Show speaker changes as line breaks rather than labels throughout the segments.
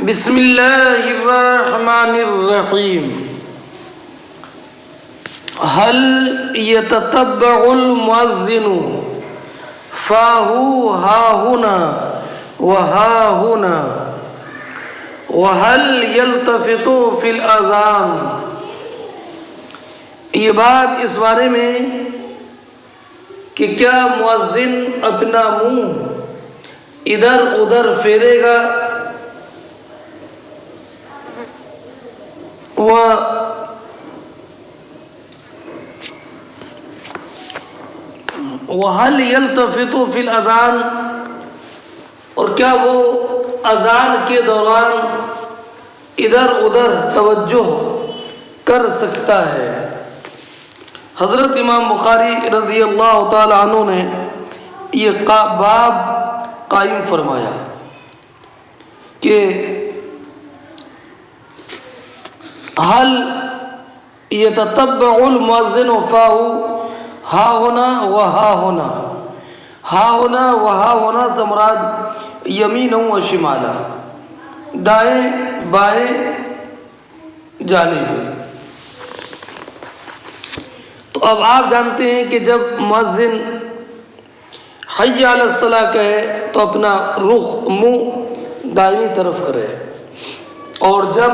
بسم اللہ الرحمن الرحیم هل يتتبع المؤذن فاهو ها هنا وها هنا وهل يلتفت في الأذان. یہ بات اس بارے میں کہ کیا مؤذن اپنا منہ ادھر ادھر پھیرے گا وَهَلْ يَلْتَفِتُ فِي الْأَذَانِ، اور کیا وہ اذان کے دوران ادھر ادھر توجہ کر سکتا ہے. حضرت امام بخاری رضی اللہ تعالی عنہ نے یہ باب قائم فرمایا کہ حل یتتبع المؤذن فاہو ہا ہونا و ہا ہونا. ہا ہونا و ہا ہونا سے مراد یمین و شمالہ، دائیں بائیں جانب. تو اب آپ جانتے ہیں کہ جب مؤذن حی علی الصلاۃ کہے تو اپنا رخ منہ دائیں طرف کرے، اور جب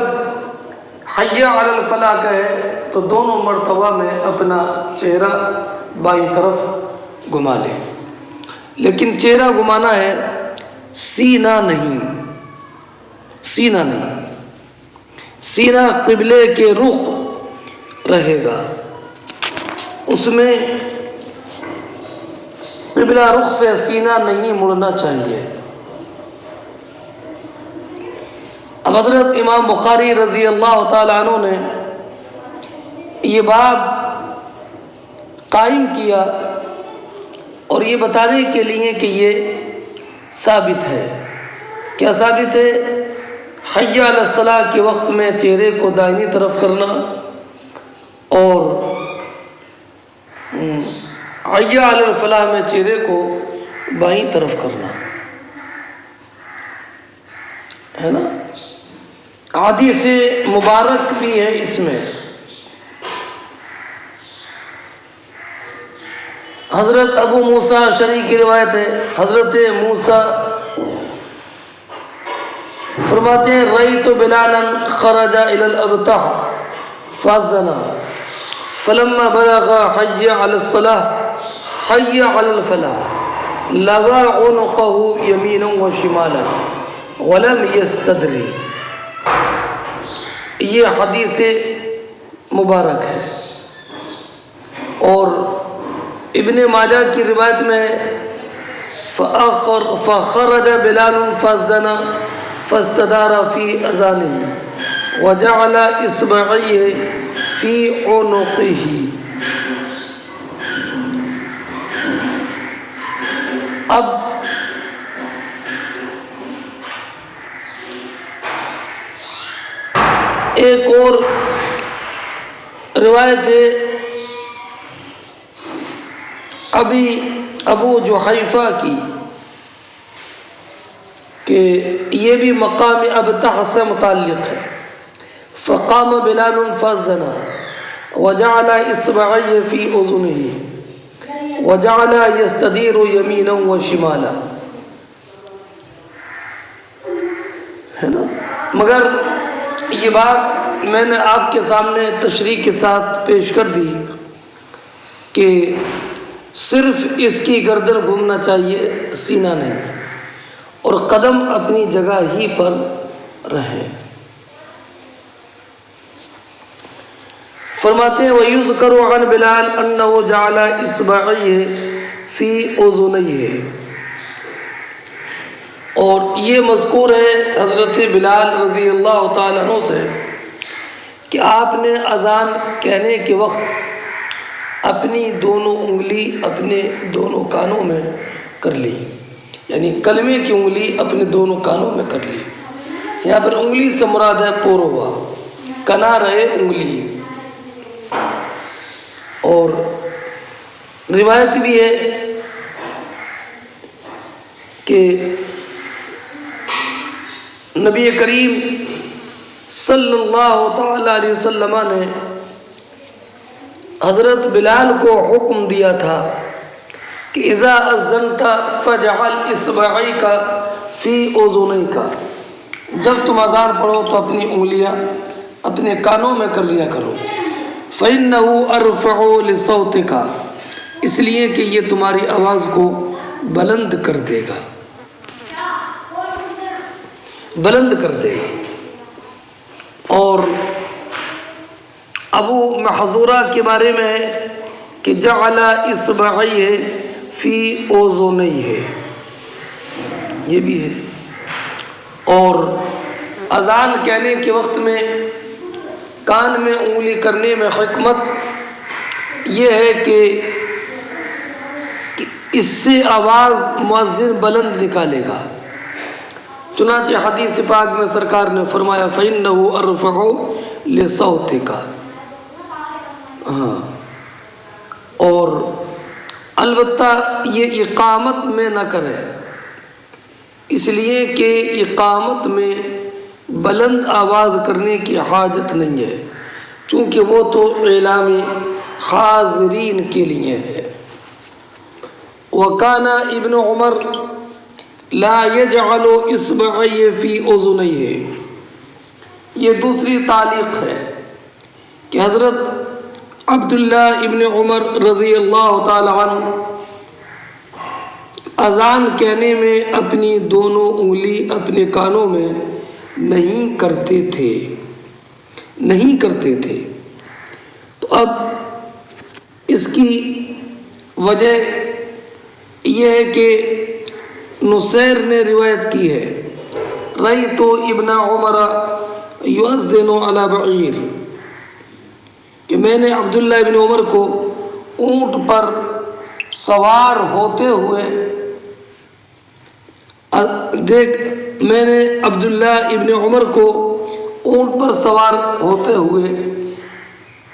حی علی الفلاح کہے تو دونوں مرتبہ میں اپنا چہرہ بائیں طرف گھما لے. لیکن چہرہ گھمانا ہے، سینہ نہیں. سینہ نہیں، سینہ قبلے کے رخ رہے گا، اس میں قبلہ رخ سے سینہ نہیں مڑنا چاہیے. اب حضرت امام بخاری رضی اللہ تعالی عنہ نے یہ باب قائم کیا اور یہ بتانے کے لیے کہ یہ ثابت ہے. کیا ثابت ہے؟ حی علی الصلاۃ کے وقت میں چہرے کو دائیں طرف کرنا اور حی علی الفلاح میں چہرے کو بائیں طرف کرنا ہے نا. حدیث مبارک بھی ہے اس میں. حضرت ابو موسیٰ شریع کی روایت ہے، حضرت موسیٰ فرماتے ہیں رأیت بلالا خرج الى الابطح فاذن فلما بلغ حی علی الصلاة حی علی الفلاح لوى عنقه یمینا وشمالا ولم یستدری. یہ حدیث مبارک ہے. اور ابن ماجہ کی روایت میں فخرج بلال فاذن فاستدار فی اذانه وجعل اصبعيه فی عنقه. اب ایک اور روایت ہے ابو جحیفہ کی کہ یہ بھی مقام ابطح سے متعلق ہے. فقام بلال فاذن وجعل اصبعيه في اذنه وجعل يستدير يمينا وشمالا. ہے نا. مگر یہ بات میں نے آپ کے سامنے تشریح کے ساتھ پیش کر دی کہ صرف اس کی گردن گھومنا چاہیے، سینہ نہیں، اور قدم اپنی جگہ ہی پر رہے. فرماتے ہیں وَيُذْكَرُ عَنْ بِلَالٍ أَنَّهُ جَعَلَ إِصْبَعَيْهِ فِي أُذُنَيْهِ. اور یہ مذکور ہے حضرت بلال رضی اللہ تعالیٰ عنہ سے کہ آپ نے اذان کہنے کے وقت اپنی دونوں انگلی اپنے دونوں کانوں میں کر لی، یعنی کلمے کی انگلی اپنے دونوں کانوں میں کر لی. یہاں پر انگلی سے مراد ہے پوروا، کنا رہے انگلی. اور روایت بھی ہے کہ نبی کریم صلی اللہ تعالی علیہ وسلم نے حضرت بلال کو حکم دیا تھا کہ اذا اذنت فاجعل اصبعیک فی اذنیک، جب تم اذان پڑھو تو اپنی انگلیاں اپنے کانوں میں کر لیا کرو، فإنه ارفع لصوتک، اس لیے کہ یہ تمہاری آواز کو بلند کر دے گا، بلند کر دے گا۔ اور ابو محذورہ کے بارے میں ہے کہ جعل اصبعیہ فی اذنیہ، یہ بھی ہے۔ اور اذان کہنے کے وقت میں کان میں انگلی کرنے میں حکمت یہ ہے کہ اس سے آواز مؤذن بلند نکالے گا، چنانچہ حدیث پاک میں سرکار نے فرمایا فإنه ارفع لصوتک، ہاں۔ اور البتہ یہ اقامت میں نہ کرے، اس لیے کہ اقامت میں بلند آواز کرنے کی حاجت نہیں ہے، کیونکہ وہ تو اعلام حاضرین کے لیے ہے۔ وَكَانَ ابن عمر لا يجعل اصبعیہ فی اذنیہ، یہ دوسری تعلیق ہے کہ حضرت عبداللہ ابن عمر رضی اللہ تعالی عنہ اذان کہنے میں اپنی دونوں انگلی اپنے کانوں میں نہیں کرتے تھے۔ تو اب اس کی وجہ یہ ہے کہ نصیر نے روایت کی ہے رأیت ابن عمر یؤذن علی بعیر، کہ میں نے عبداللہ ابن عمر کو اونٹ پر سوار ہوتے ہوئے میں نے عبداللہ ابن عمر کو اونٹ پر سوار ہوتے ہوئے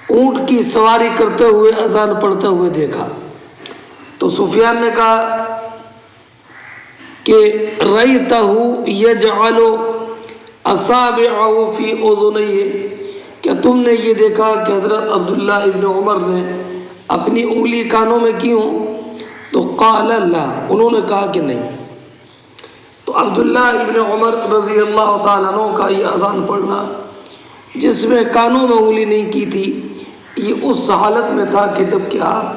اونٹ کی سواری کرتے ہوئے اذان پڑھتے ہوئے دیکھا۔ تو سفیان نے کہا کہ رأیتہ یجعل اصابعہ فی اذنیہ، کیا تم نے یہ دیکھا کہ حضرت عبداللہ ابن عمر نے اپنی انگلی کانوں میں کی ہوں؟ تو قال لا، انہوں نے کہا کہ نہیں۔ تو عبداللہ ابن عمر رضی اللہ تعالیٰ عنہ کا یہ اذان پڑھنا جس میں کانوں میں انگلی نہیں کی تھی، یہ اس حالت میں تھا کہ جب کہ آپ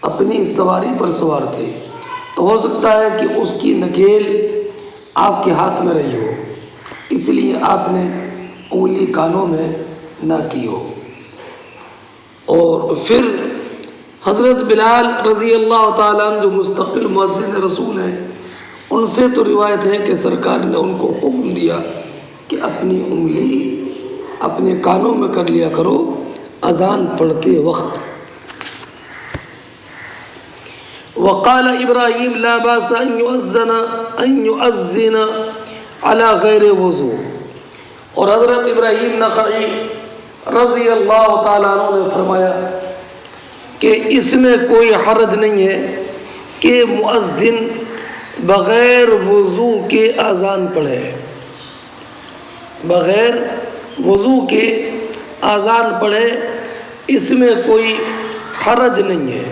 اپنی سواری پر سوار تھے، تو ہو سکتا ہے کہ اس کی نکیل آپ کے ہاتھ میں رہی ہو، اس لیے آپ نے انگلی کانوں میں نہ کی ہو۔ اور پھر حضرت بلال رضی اللہ تعالیٰ عنہ جو مستقل مؤذن رسول ہیں، ان سے تو روایت ہے کہ سرکار نے ان کو حکم دیا کہ اپنی انگلی اپنے کانوں میں کر لیا کرو اذان پڑھتے وقت۔ وقال ابراہیم لا باس ان یؤذن علی غیر وضو، اور حضرت ابراہیم نخعی رضی اللہ تعالیٰ عنہ نے فرمایا کہ اس میں کوئی حرج نہیں ہے کہ مؤذن بغیر وضو کے اذان پڑھے، بغیر وضو کے اذان پڑھے، اس میں کوئی حرج نہیں ہے۔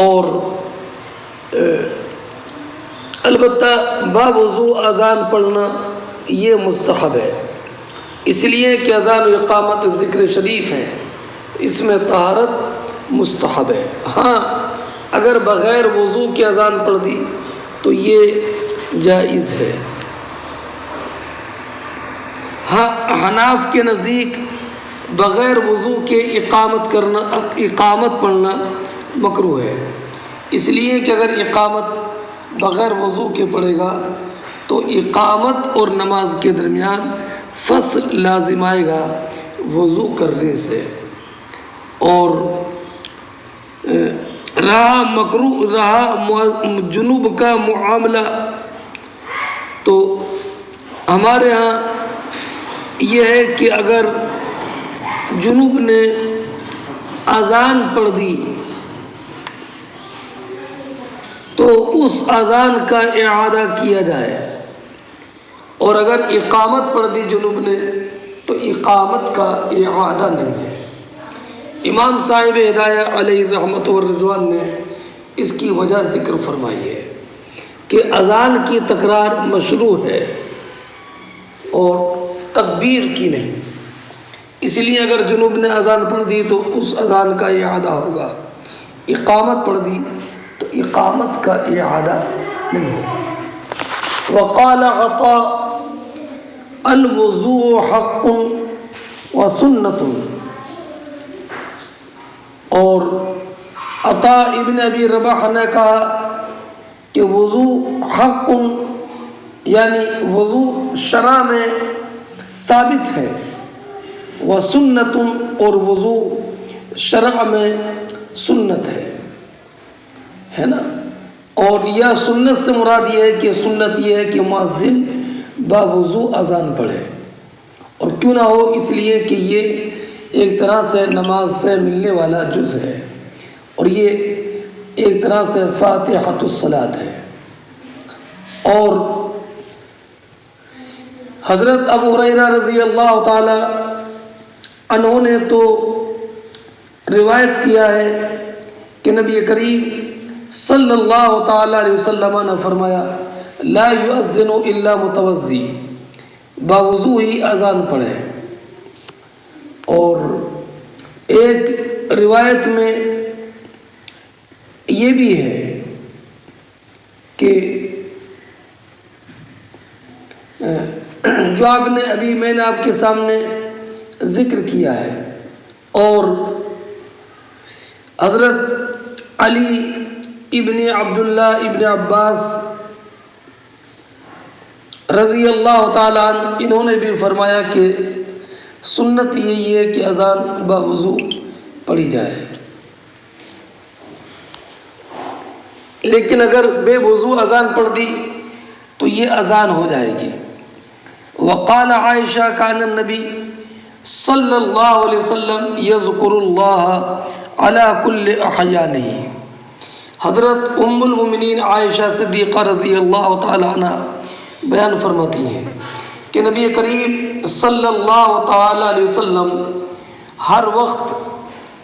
اور البتہ باوضو اذان پڑھنا یہ مستحب ہے، اس لیے کہ اذان و اقامت ذکر شریف ہے، اس میں طہارت مستحب ہے۔ ہاں اگر بغیر وضو کے اذان پڑھ دی تو یہ جائز ہے۔ ہاں حناف کے نزدیک بغیر وضو کے اقامت پڑھنا مکروہ ہے، اس لیے کہ اگر اقامت بغیر وضو کے پڑھے گا تو اقامت اور نماز کے درمیان فصل لازم آئے گا وضو کرنے سے، اور رہا مکروہ رہا جنوب کا معاملہ، تو ہمارے ہاں یہ ہے کہ اگر جنوب نے اذان پڑھ دی تو اس اذان کا اعادہ کیا جائے، اور اگر اقامت پڑھ دی جنوب نے تو اقامت کا اعادہ نہیں ہے۔ امام صاحب ہدایہ علیہ رحمت و رضوان نے اس کی وجہ ذکر فرمائی ہے کہ اذان کی تکرار مشروع ہے اور تکبیر کی نہیں، اس لیے اگر جنوب نے اذان پڑھ دی تو اس اذان کا اعادہ ہوگا، اقامت پڑھ دی تو اقامت کا اعادہ نہیں ہوگا۔ وقال عطاء الوضوء حق و سنت، اور عطاء ابن ابی رباح نے کہا کہ وضو حق یعنی وضو شرع میں ثابت ہے، و سنت اور وضو شرع میں سنت ہے نا۔ اور یہ سنت سے مراد یہ ہے کہ سنت یہ ہے کہ مؤذن باوضو اذان پڑھے، اور کیوں نہ ہو اس لیے کہ یہ ایک طرح سے نماز سے ملنے والا جز ہے، اور یہ ایک طرح سے فاتحۃ الصلاۃ ہے۔ اور حضرت ابو ہریرہ رضی اللہ تعالی عنہ نے تو روایت کیا ہے کہ نبی کریم صلی اللہ تعالی علیہ وسلم نے فرمایا لا یؤذن الا متوضی، باوضو ہی اذان پڑھے۔ اور ایک روایت میں یہ بھی ہے کہ جو آپ نے ابھی میں نے آپ کے سامنے ذکر کیا ہے، اور حضرت علی ابن عبداللہ ابن عباس رضی اللہ تعالیٰ عنہ انہوں نے بھی فرمایا کہ سنت یہی ہے کہ اذان باوضو پڑھی جائے، لیکن اگر بے وضو اذان پڑھ دی تو یہ اذان ہو جائے گی۔ وقال عائشہ کان النبی صلی اللہ علیہ وسلم یذکر اللہ علی کل احیانہ، حضرت ام المؤمنین عائشہ صدیقہ رضی اللہ تعالی عنہ بیان فرماتی ہیں کہ نبی کریم صلی اللہ تعالی علیہ وسلم ہر وقت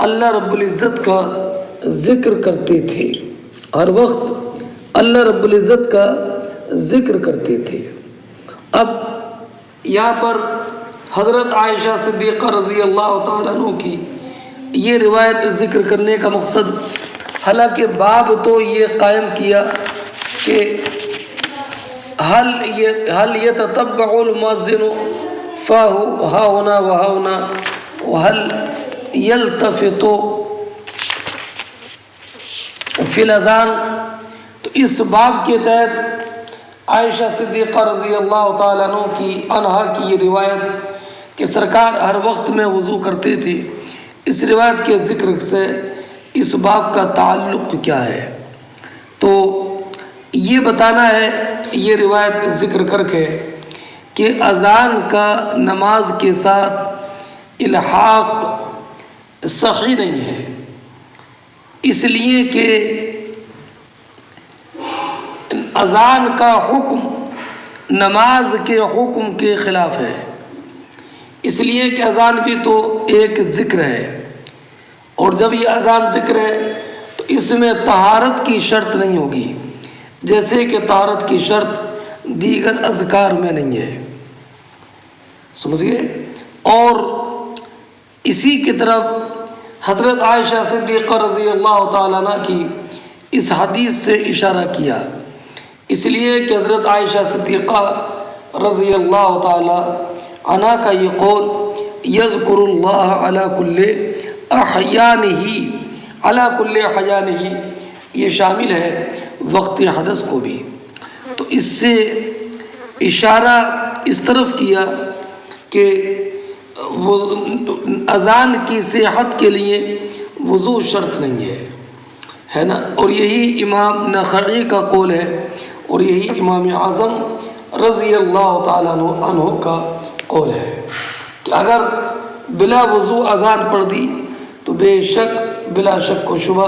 اللہ رب العزت کا ذکر کرتے تھے، ہر وقت اللہ رب العزت کا ذکر کرتے تھے۔ اب یہاں پر حضرت عائشہ صدیقہ رضی اللہ تعالیٰ عنہ کی یہ روایت ذکر کرنے کا مقصد، حالانکہ باب تو یہ قائم کیا کہ هل يتتبع المؤذن فاه ها هنا وها هنا وهل يلتفت فی الاذان، تو اس باب کے تحت عائشہ صدیقہ رضی اللہ تعالیٰ عنہ کی یہ روایت کہ سرکار ہر وقت میں وضو کرتے تھے، اس روایت کے ذکر سے اس باب کا تعلق کیا ہے، تو یہ بتانا ہے یہ روایت ذکر کر کے کہ اذان کا نماز کے ساتھ الحاق صحیح نہیں ہے، اس لیے کہ اذان کا حکم نماز کے حکم کے خلاف ہے، اس لیے کہ اذان بھی تو ایک ذکر ہے، اور جب یہ اذان ذکر ہے تو اس میں طہارت کی شرط نہیں ہوگی، جیسے کہ طہارت کی شرط دیگر اذکار میں نہیں ہے، سمجھئے۔ اور اسی کی طرف حضرت عائشہ صدیقہ رضی اللہ تعالیٰ عنہ کی اس حدیث سے اشارہ کیا، اس لیے کہ حضرت عائشہ صدیقہ رضی اللہ تعالیٰ عنہ کا یہ قول یذکر اللہ علی کل احیانہ، علی کل احیانہ، یہ شامل ہے وقت حدث کو بھی، تو اس سے اشارہ اس طرف کیا کہ اذان کی صحت کے لیے وضو شرط نہیں ہے نا، اور یہی امام نخعی کا قول ہے، اور یہی امام اعظم رضی اللہ تعالیٰ عنہ کا قول ہے کہ اگر بلا وضو اذان پڑھ دی تو بے شک بلا شک و شبہ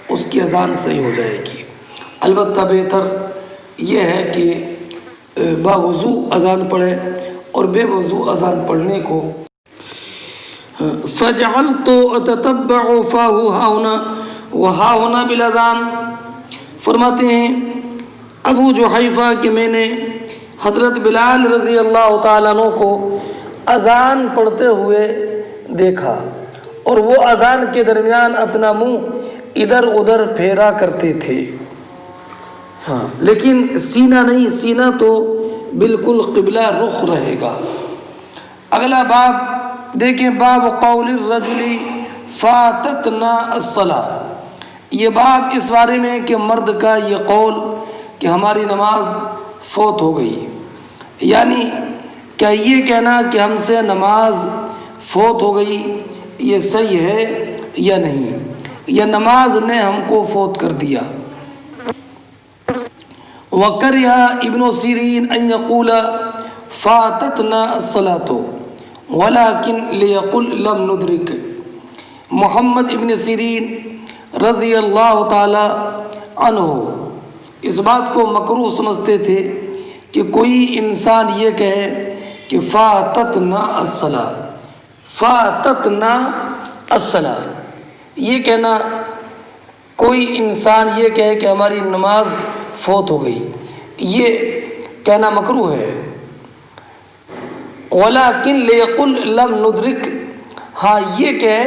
اس کی اذان صحیح ہو جائے گی۔ البتہ بہتر یہ ہے کہ باوضو اذان پڑھے اور بے وضو اذان پڑھنے کو فجعلت اتتبع فاه ها هنا وها هنا بالاذان. فرماتے ہیں ابو جحیفہ کہ میں نے حضرت بلال رضی اللہ تعالیٰ عنہ کو اذان پڑھتے ہوئے دیکھا اور وہ اذان کے درمیان اپنا منہ ادھر ادھر پھیرا کرتے تھے. ہاں لیکن سینہ نہیں، سینہ تو بالکل قبلہ رخ رہے گا. اگلا باب دیکھیں، باب قول الرجل فاتتنا الصلاۃ. یہ باب اس بارے میں کہ مرد کا یہ قول کہ ہماری نماز فوت ہو گئی، یعنی کیا یہ کہنا کہ ہم سے نماز فوت ہو گئی یہ صحیح ہے یا نہیں، یا نماز نے ہم کو فوت کر دیا. وَكَرِهَ ابن سیرین ان یقول فاتتنا الصلاۃ ولیکن لیقل لم ندرک. محمد ابن سیرین رضی اللہ تعالی عنہ اس بات کو مکروہ سمجھتے تھے کہ کوئی انسان یہ کہے کہ فاتتنا الصلاۃ، فاتتنا الصلاۃ، یہ کہنا کوئی انسان یہ کہے کہ ہماری نماز فوت ہو گئی، یہ کہنا مکروہ ہے. ولیکن لیقل لم ندرک، ہاں یہ کہے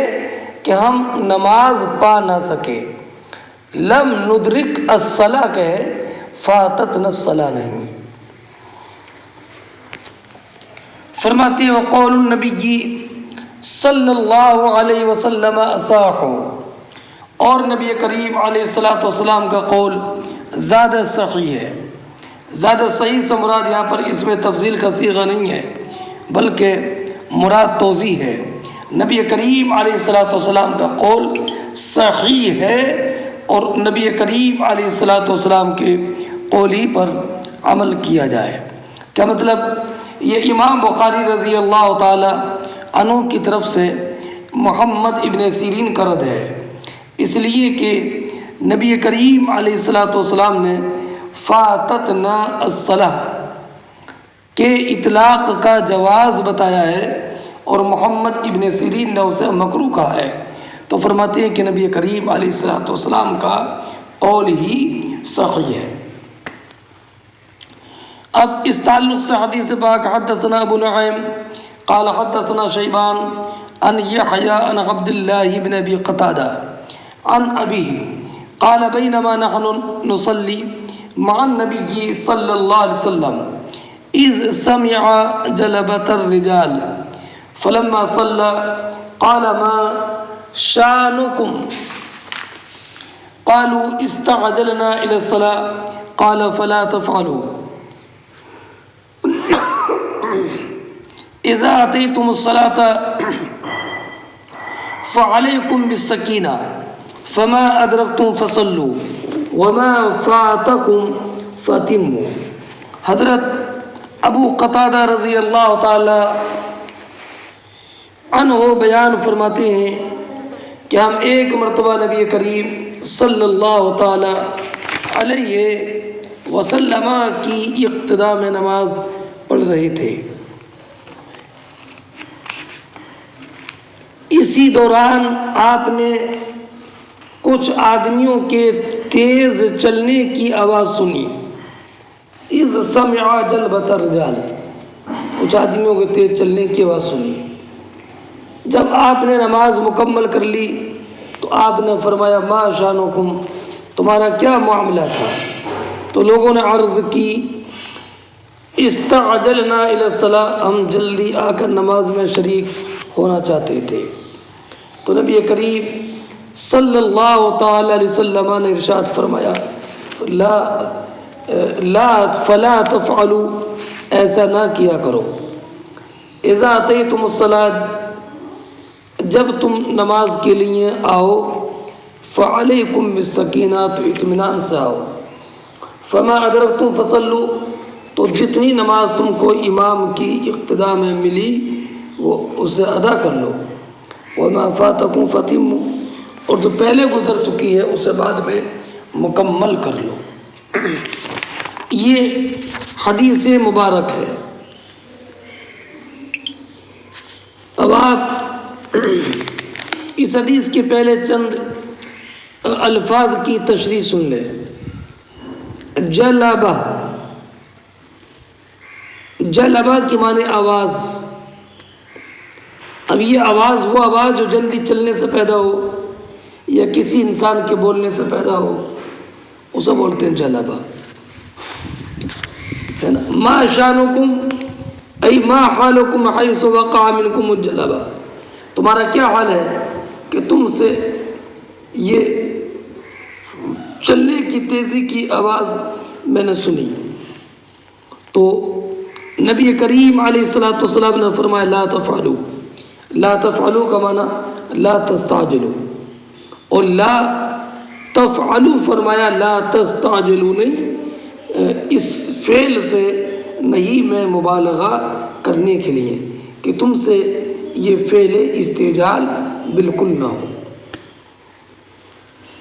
کہ ہم نماز پا نہ سکے. لم ندرک الصلاۃ کہے، فاتتنا الصلاۃ نہیں. فرماتے ہیں وقول النبی صلی اللہ علیہ وسلم اصح، اور نبی کریم علیہ الصلوۃ والسلام کا قول زیادہ صحیح ہے. زیادہ صحیح سے مراد یہاں پر اس میں تفضیل کا صیغہ نہیں ہے بلکہ مراد توضیح ہے. نبی کریم علیہ الصلوۃ والسلام کا قول صحیح ہے اور نبی کریم علیہ الصلوۃ والسلام کے قول ہی پر عمل کیا جائے. کیا مطلب؟ یہ امام بخاری رضی اللہ تعالی عنہ کی طرف سے محمد ابن سیرین کا رد ہے، اس لیے کہ نبی کریم علیہ الصلوۃ والسلام نے فاتتنا الصلاۃ کے اطلاق کا جواز بتایا ہے اور محمد ابن سیرین نے اسے مکروہ کہا ہے. تو فرماتے ہیں کہ نبی کریم علیہ الصلوۃ والسلام کا قول ہی صحیح ہے. اب اس تعلق سے حدیث پاک حدثنا ابو نعیم قال حدثنا شیبان عن یحییٰ عن عبد اللہ بن ابی قتادہ عن ابیہ قال بینما نحن نصلی مع النبی صلی اللہ علیہ وسلم اذ سمع جلبۃ الرجال فلما صلى قال ما شانكم قالوا استعجلنا الى الصلاة قال فلا تفعلوا اذا اتيتم الصلاة فعليكم بالسكينة فما ادركتم فصلوا وما فاتكم فاتموا. حضرت ابو قتادہ رضی اللہ تعالی عنہ بیان فرماتے ہیں کہ ہم ایک مرتبہ نبی کریم صلی اللہ تعالی علیہ وسلم کی اقتداء میں نماز پڑھ رہے تھے. اسی دوران آپ نے کچھ آدمیوں کے تیز چلنے کی آواز سنی. اذ سمع جلبۃ الرجال، کچھ آدمیوں کے تیز چلنے کی آواز سنی. جب آپ نے نماز مکمل کر لی تو آپ نے فرمایا ما شانکم، تمہارا کیا معاملہ تھا؟ تو لوگوں نے عرض کی استعجلنا الی الصلاۃ، ہم جلدی آ کر نماز میں شریک ہونا چاہتے تھے. تو نبی کریم صلی اللہ تعالی علیہ وسلم نے ارشاد فرمایا فلا تفعلوا، ایسا نہ کیا کرو. اذا اتیتم الصلاۃ، جب تم نماز کے لیے آؤ، فعلیکم بالسکینہ، تو اطمینان سے آؤ. فما ادرکتم فصلوا، تو جتنی نماز تم کو امام کی اقتداء میں ملی وہ اسے ادا کر لو. وما فاتکم فاتموا، اور جو پہلے گزر چکی ہے اسے بعد میں مکمل کر لو. یہ حدیث مبارک ہے. اب آپ اس حدیث کے پہلے چند الفاظ کی تشریح سن لیں. جلبہ، جلبہ کی معنی آواز. اب یہ آواز وہ آواز جو جلدی چلنے سے پیدا ہو یا کسی انسان کے بولنے سے پیدا ہو، اسے بولتے ہیں جلبہ، ہے نا. ما شانکم ای ما حالکم حیث وقع منکم الجلبہ، تمہارا کیا حال ہے کہ تم سے یہ چلنے کی تیزی کی آواز میں نے سنی. تو نبی کریم علیہ الصلوۃ والسلام نے فرمایا لا تفعلوا. لا تفعلوا کا معنی لا تستعجلوا، اور لا تفعلوا فرمایا لا تستعجلوا نہیں. اس فعل سے نہیں میں مبالغہ کرنے کے لیے کہ تم سے یہ فعل استعجال بالکل نہ ہو.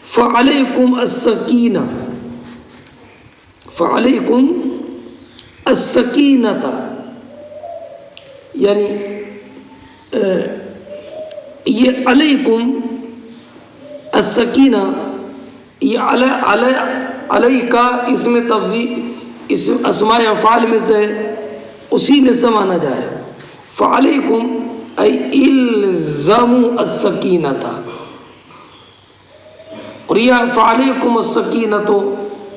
فعلیکم السکینہ، فعلیکم السکینۃ، یعنی یہ علیکم السکینہ، یہ علی کا اسم تفضیل، اسم اسماء افعال میں سے اسی میں سے مانا جائے. فعلیکم ای الزموا السکینۃ، اور یہ فعلیکم السکینۃ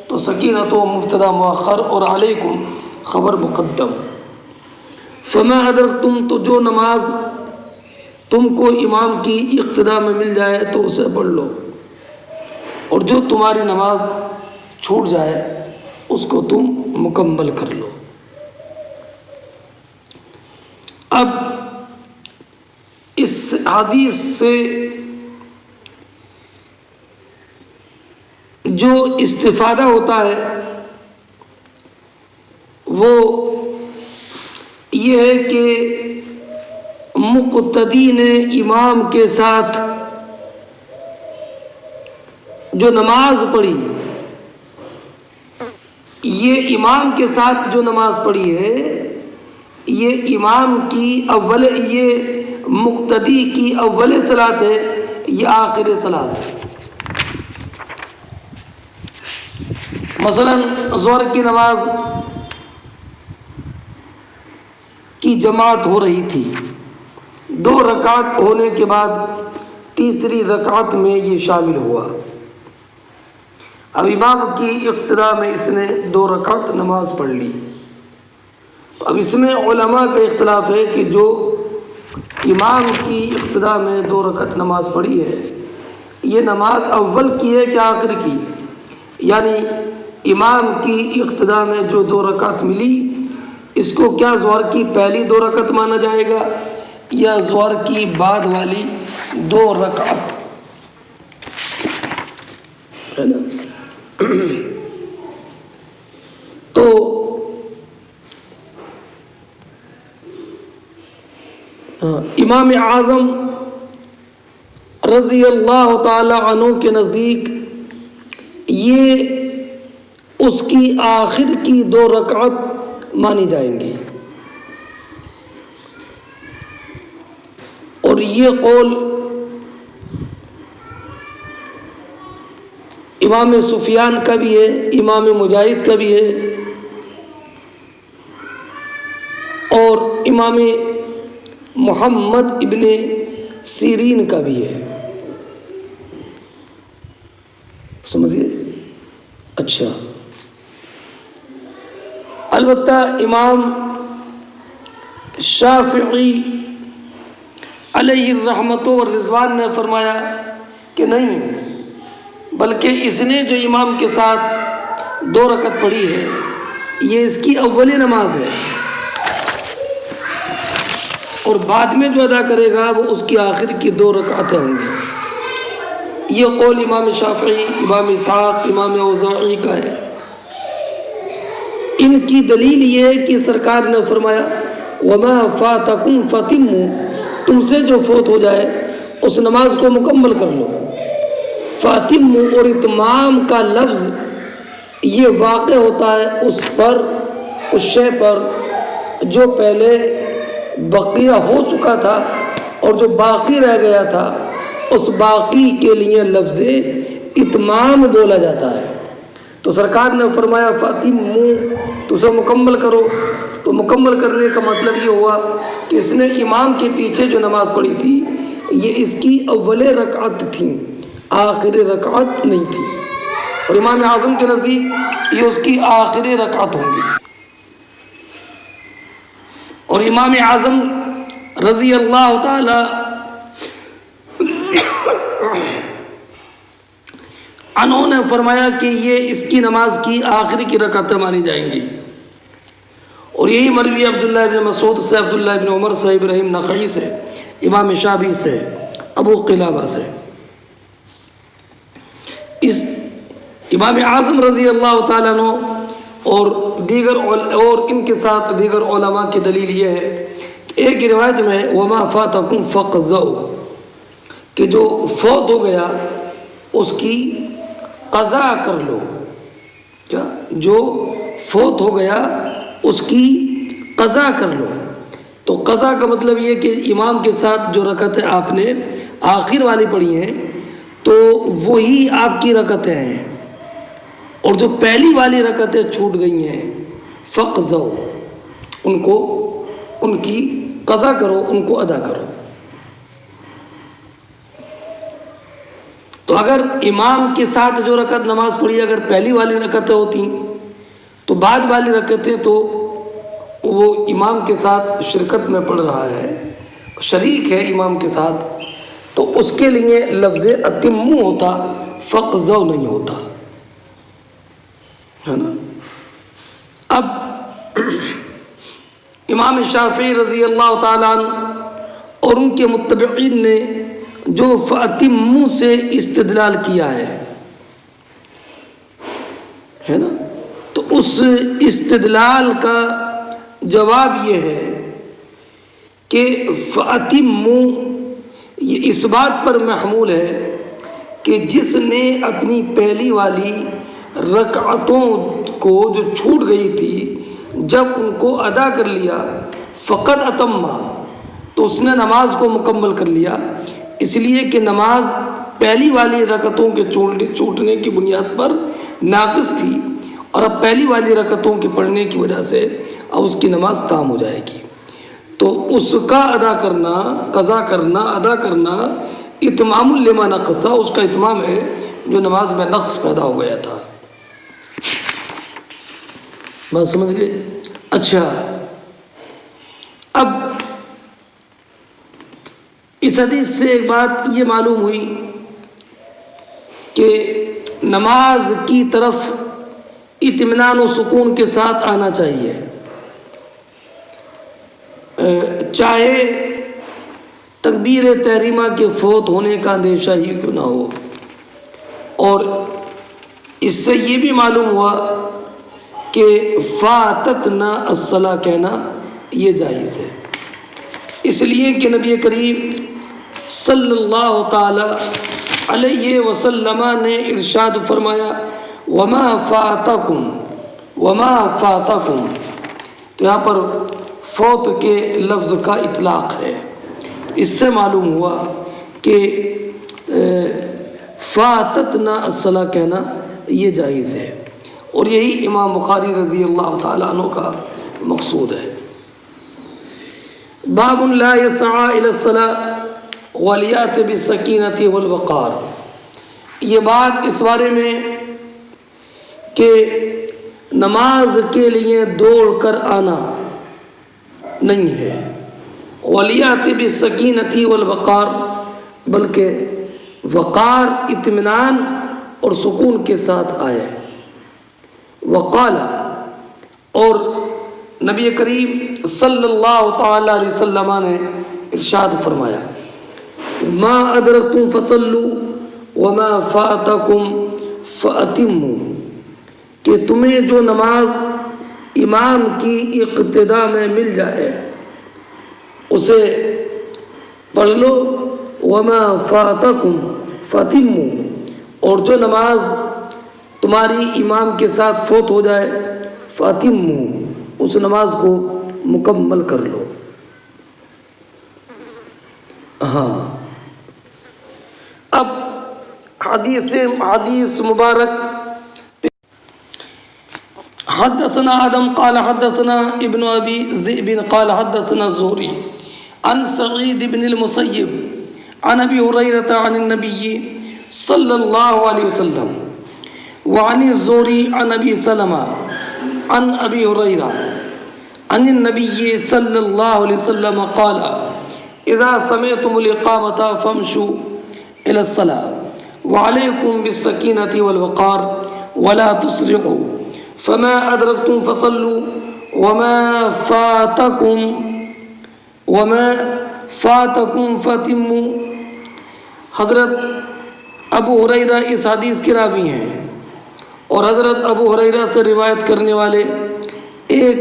تو سکینۃ مبتدا مؤخر اور علیکم خبر مقدم. فما ادرکتم، تو جو نماز تم کو امام کی اقتداء میں مل جائے تو اسے پڑھ لو، اور جو تمہاری نماز چھوٹ جائے اس کو تم مکمل کر لو. اب اس حدیث سے جو استفادہ ہوتا ہے وہ یہ ہے کہ مقتدی نے امام کے ساتھ جو نماز پڑھی، یہ امام کے ساتھ جو نماز پڑھی ہے یہ امام کی اول، یہ مقتدی کی اول صلاۃ ہے، یہ آخر صلاۃ ہے. مثلا ظہر کی نماز کی جماعت ہو رہی تھی، 2 رکعت ہونے کے بعد تیسری رکعت میں یہ شامل ہوا. اب امام کی اقتداء میں اس نے 2 رکعت نماز پڑھ لی. تو اب اس میں علماء کا اختلاف ہے کہ جو امام کی اقتداء میں 2 رکعت نماز پڑھی ہے، یہ نماز اول کی ہے کہ آخر کی؟ یعنی امام کی اقتداء میں جو 2 رکعت ملی، اس کو کیا ظہر کی پہلی 2 رکعت مانا جائے گا یا ظہر کی بعد والی 2 رکعت؟ ہے نا. تو امام اعظم رضی اللہ تعالی عنہ کے نزدیک یہ اس کی آخر کی 2 رکعت مانی جائیں گی، اور یہ قول امام سفیان کا بھی ہے، امام مجاہد کا بھی ہے، اور امام محمد ابن سیرین کا بھی ہے. سمجھئے؟ اچھا، البتہ امام شافعی علیہ الرحمت والرضوان نے فرمایا کہ نہیں، بلکہ اس نے جو امام کے ساتھ 2 رکعت پڑھی ہے یہ اس کی اولی نماز ہے، اور بعد میں جو ادا کرے گا وہ اس کی آخر کی 2 رکعتیں ہوں گی. یہ قول امام شافعی، امام اسحاق، امام اوزاعی کا ہے. ان کی دلیل یہ ہے کہ سرکار نے فرمایا وما فاتکم فاتموا، تم سے جو فوت ہو جائے اس نماز کو مکمل کر لو. فاتموا اور اتمام کا لفظ یہ واقع ہوتا ہے اس شے پر جو پہلے بقیہ ہو چکا تھا اور جو باقی رہ گیا تھا اس باقی کے لیے لفظ اتمام بولا جاتا ہے۔ تو سرکار نے فرمایا فاتمو، تو اسے مکمل کرو۔ تو مکمل کرنے کا مطلب یہ ہوا کہ اس نے امام کے پیچھے جو نماز پڑھی تھی یہ اس کی اول رکعت تھی، آخری رکعت نہیں تھی، اور امام اعظم کے نزدیک یہ اس کی آخری رکعت ہوں گی۔ اور امام اعظم رضی اللہ تعالی عنہ نے فرمایا کہ یہ اس کی نماز کی آخری کی رکعتیں مانی جائیں گی، اور یہی مروی عبداللہ بن مسعود سے، عبداللہ بن عمر سے، ابراہیم نخعی سے، امام شافعی سے، ابو قلابہ سے۔ اس امام اعظم رضی اللہ تعالیٰ عنہ اور ان کے ساتھ دیگر علماء کی دلیل یہ ہے کہ ایک روایت میں وما فاتکم فقضوا، کہ جو فوت ہو گیا اس کی قضا کر لو۔ کیا؟ جو فوت ہو گیا اس کی قضا کر لو۔ تو قضا کا مطلب یہ کہ امام کے ساتھ جو رکعتیں آپ نے آخر والی پڑھی ہیں تو وہی آپ کی رکعتیں ہیں، اور جو پہلی والی رکعتیں چھوٹ گئی ہیں فقضوا، ان کی قضا کرو، ان کو ادا کرو۔ تو اگر امام کے ساتھ جو رکعت نماز پڑھی اگر پہلی والی رکعتیں ہوتی تو بعد والی رکعتیں تو وہ امام کے ساتھ شرکت میں پڑھ رہا ہے، شریک ہے امام کے ساتھ، تو اس کے لیے لفظ اتمو ہوتا، فقضوا نہیں ہوتا، ہے نا۔ اب امام شافعی رضی اللہ تعالیٰ عنہ اور ان کے متبعین نے جو فاتمو سے استدلال کیا ہے نا، تو اس استدلال کا جواب یہ ہے کہ فاتمو یہ اس بات پر محمول ہے کہ جس نے اپنی پہلی والی رکعتوں کو جو چھوٹ گئی تھی جب ان کو ادا کر لیا فقط اتما، تو اس نے نماز کو مکمل کر لیا، اس لیے کہ نماز پہلی والی رکعتوں کے چھوٹنے کی بنیاد پر ناقص تھی، اور اب پہلی والی رکعتوں کے پڑھنے کی وجہ سے اب اس کی نماز تام ہو جائے گی۔ تو اس کا ادا کرنا، قضا کرنا، ادا کرنا اتمام لما نقص، اس کا اتمام ہے جو نماز میں نقص پیدا ہو گیا تھا۔ بات سمجھ گئے؟ اچھا، اب اس حدیث سے ایک بات یہ معلوم ہوئی کہ نماز کی طرف اطمینان و سکون کے ساتھ آنا چاہیے، چاہے تکبیر تحریمہ کے فوت ہونے کا اندیشہ ہی کیوں نہ ہو۔ اور اس سے یہ بھی معلوم ہوا کہ فاتتنا الصلاۃ کہنا یہ جائز ہے، اس لیے کہ نبی کریم صلی اللہ تعالی علیہ وسلم نے ارشاد فرمایا وما فاتکم، وما فاتکم، تو یہاں پر فوت کے لفظ کا اطلاق ہے۔ اس سے معلوم ہوا کہ فاتتنا الصلاۃ کہنا یہ جائز ہے، اور یہی امام بخاری رضی اللہ تعالیٰ عنہ کا مقصود ہے۔ باب لا يسعى الى الصلاۃ ولیات بالسکینۃ والوقار، یہ بات اس بارے میں کہ نماز کے لیے دوڑ کر آنا نہیں ہے، ولیات بالسکینۃ والوقار، بلکہ وقار، اطمینان اور سکون کے ساتھ آئے۔ وقال، اور نبی کریم صلی اللہ تعالی علیہ وسلم نے ارشاد فرمایا ما ادرکتم فصلوا وما فاتکم فاتموا، کہ تمہیں جو نماز امام کی اقتدا میں مل جائے اسے پڑھ لو، وما فاتکم فاتموا، اور جو نماز تمہاری امام کے ساتھ فوت ہو جائے فاتمو، اس نماز کو مکمل کر لو. ہاں، اب حدیث مبارک. حدثنا آدم قال حدثنا ابن ابی ذئب قال حدثنا الزهري عن سعید بن المسیب عن ابی ہریرہ عن النبی صلی اللہ علیہ وسلم وعن الزهري عن ابی سلمہ عن ابی ہریرہ عن النبی صلی اللہ علیہ وسلم قال اذا سمعتم الاقامة فامشوا الى الصلاة وعليكم بالسكينة والوقار ولا تسرعوا فما أدركتم فصلوا وما فاتكم فاتموا. حضرت ابو ہریرہ اس حدیث کے راوی ہیں، اور حضرت ابو ہریرہ سے روایت کرنے والے ایک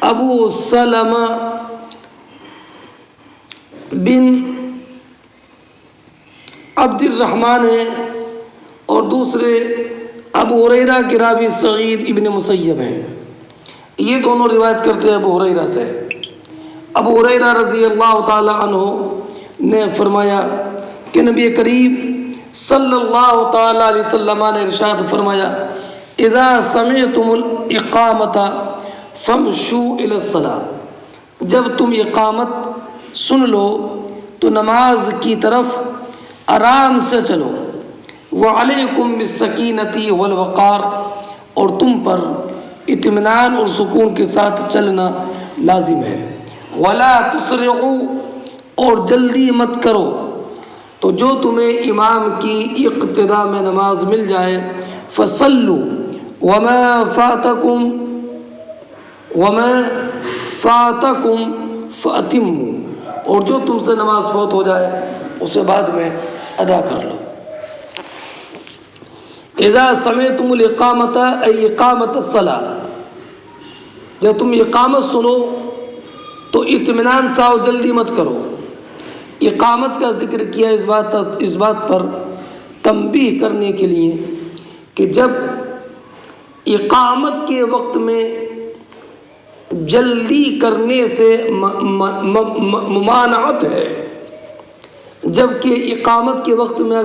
ابو سلمہ بن عبد الرحمن ہیں، اور دوسرے ابو ہریرہ کے راوی سعید ابن مسیب ہیں. یہ دونوں روایت کرتے ہیں ابو ہریرہ سے. ابو ہریرہ رضی اللہ تعالی عنہ نے فرمایا کہ نبی کریم صلی اللہ تعالی علیہ وسلم نے ارشاد فرمایا اذا سمعتم الاقامة فامشوا الى الصلاة، جب تم اقامت سن لو تو نماز کی طرف آرام سے چلو. وعلیکم بالسکینۃ والوقار، اور تم پر اطمینان اور سکون کے ساتھ چلنا لازم ہے. ولا تسرعوا، اور جلدی مت کرو. تو جو تمہیں امام کی اقتداء میں نماز مل جائے فصلوا وما فاتکم فاتموا، اور جو تم سے نماز فوت ہو جائے اسے بعد میں ادا کر لو. اذا سمعتم الاقامة ای اقامت الصلاة، جب تم اقامت سنو تو اطمینان سے آؤ، جلدی مت کرو. اقامت کا ذکر کیا اس بات پر تنبیہ کرنے کے لیے کہ جب اقامت کے وقت میں جلدی کرنے سے ممانعت ہے، جبکہ اقامت کے وقت میں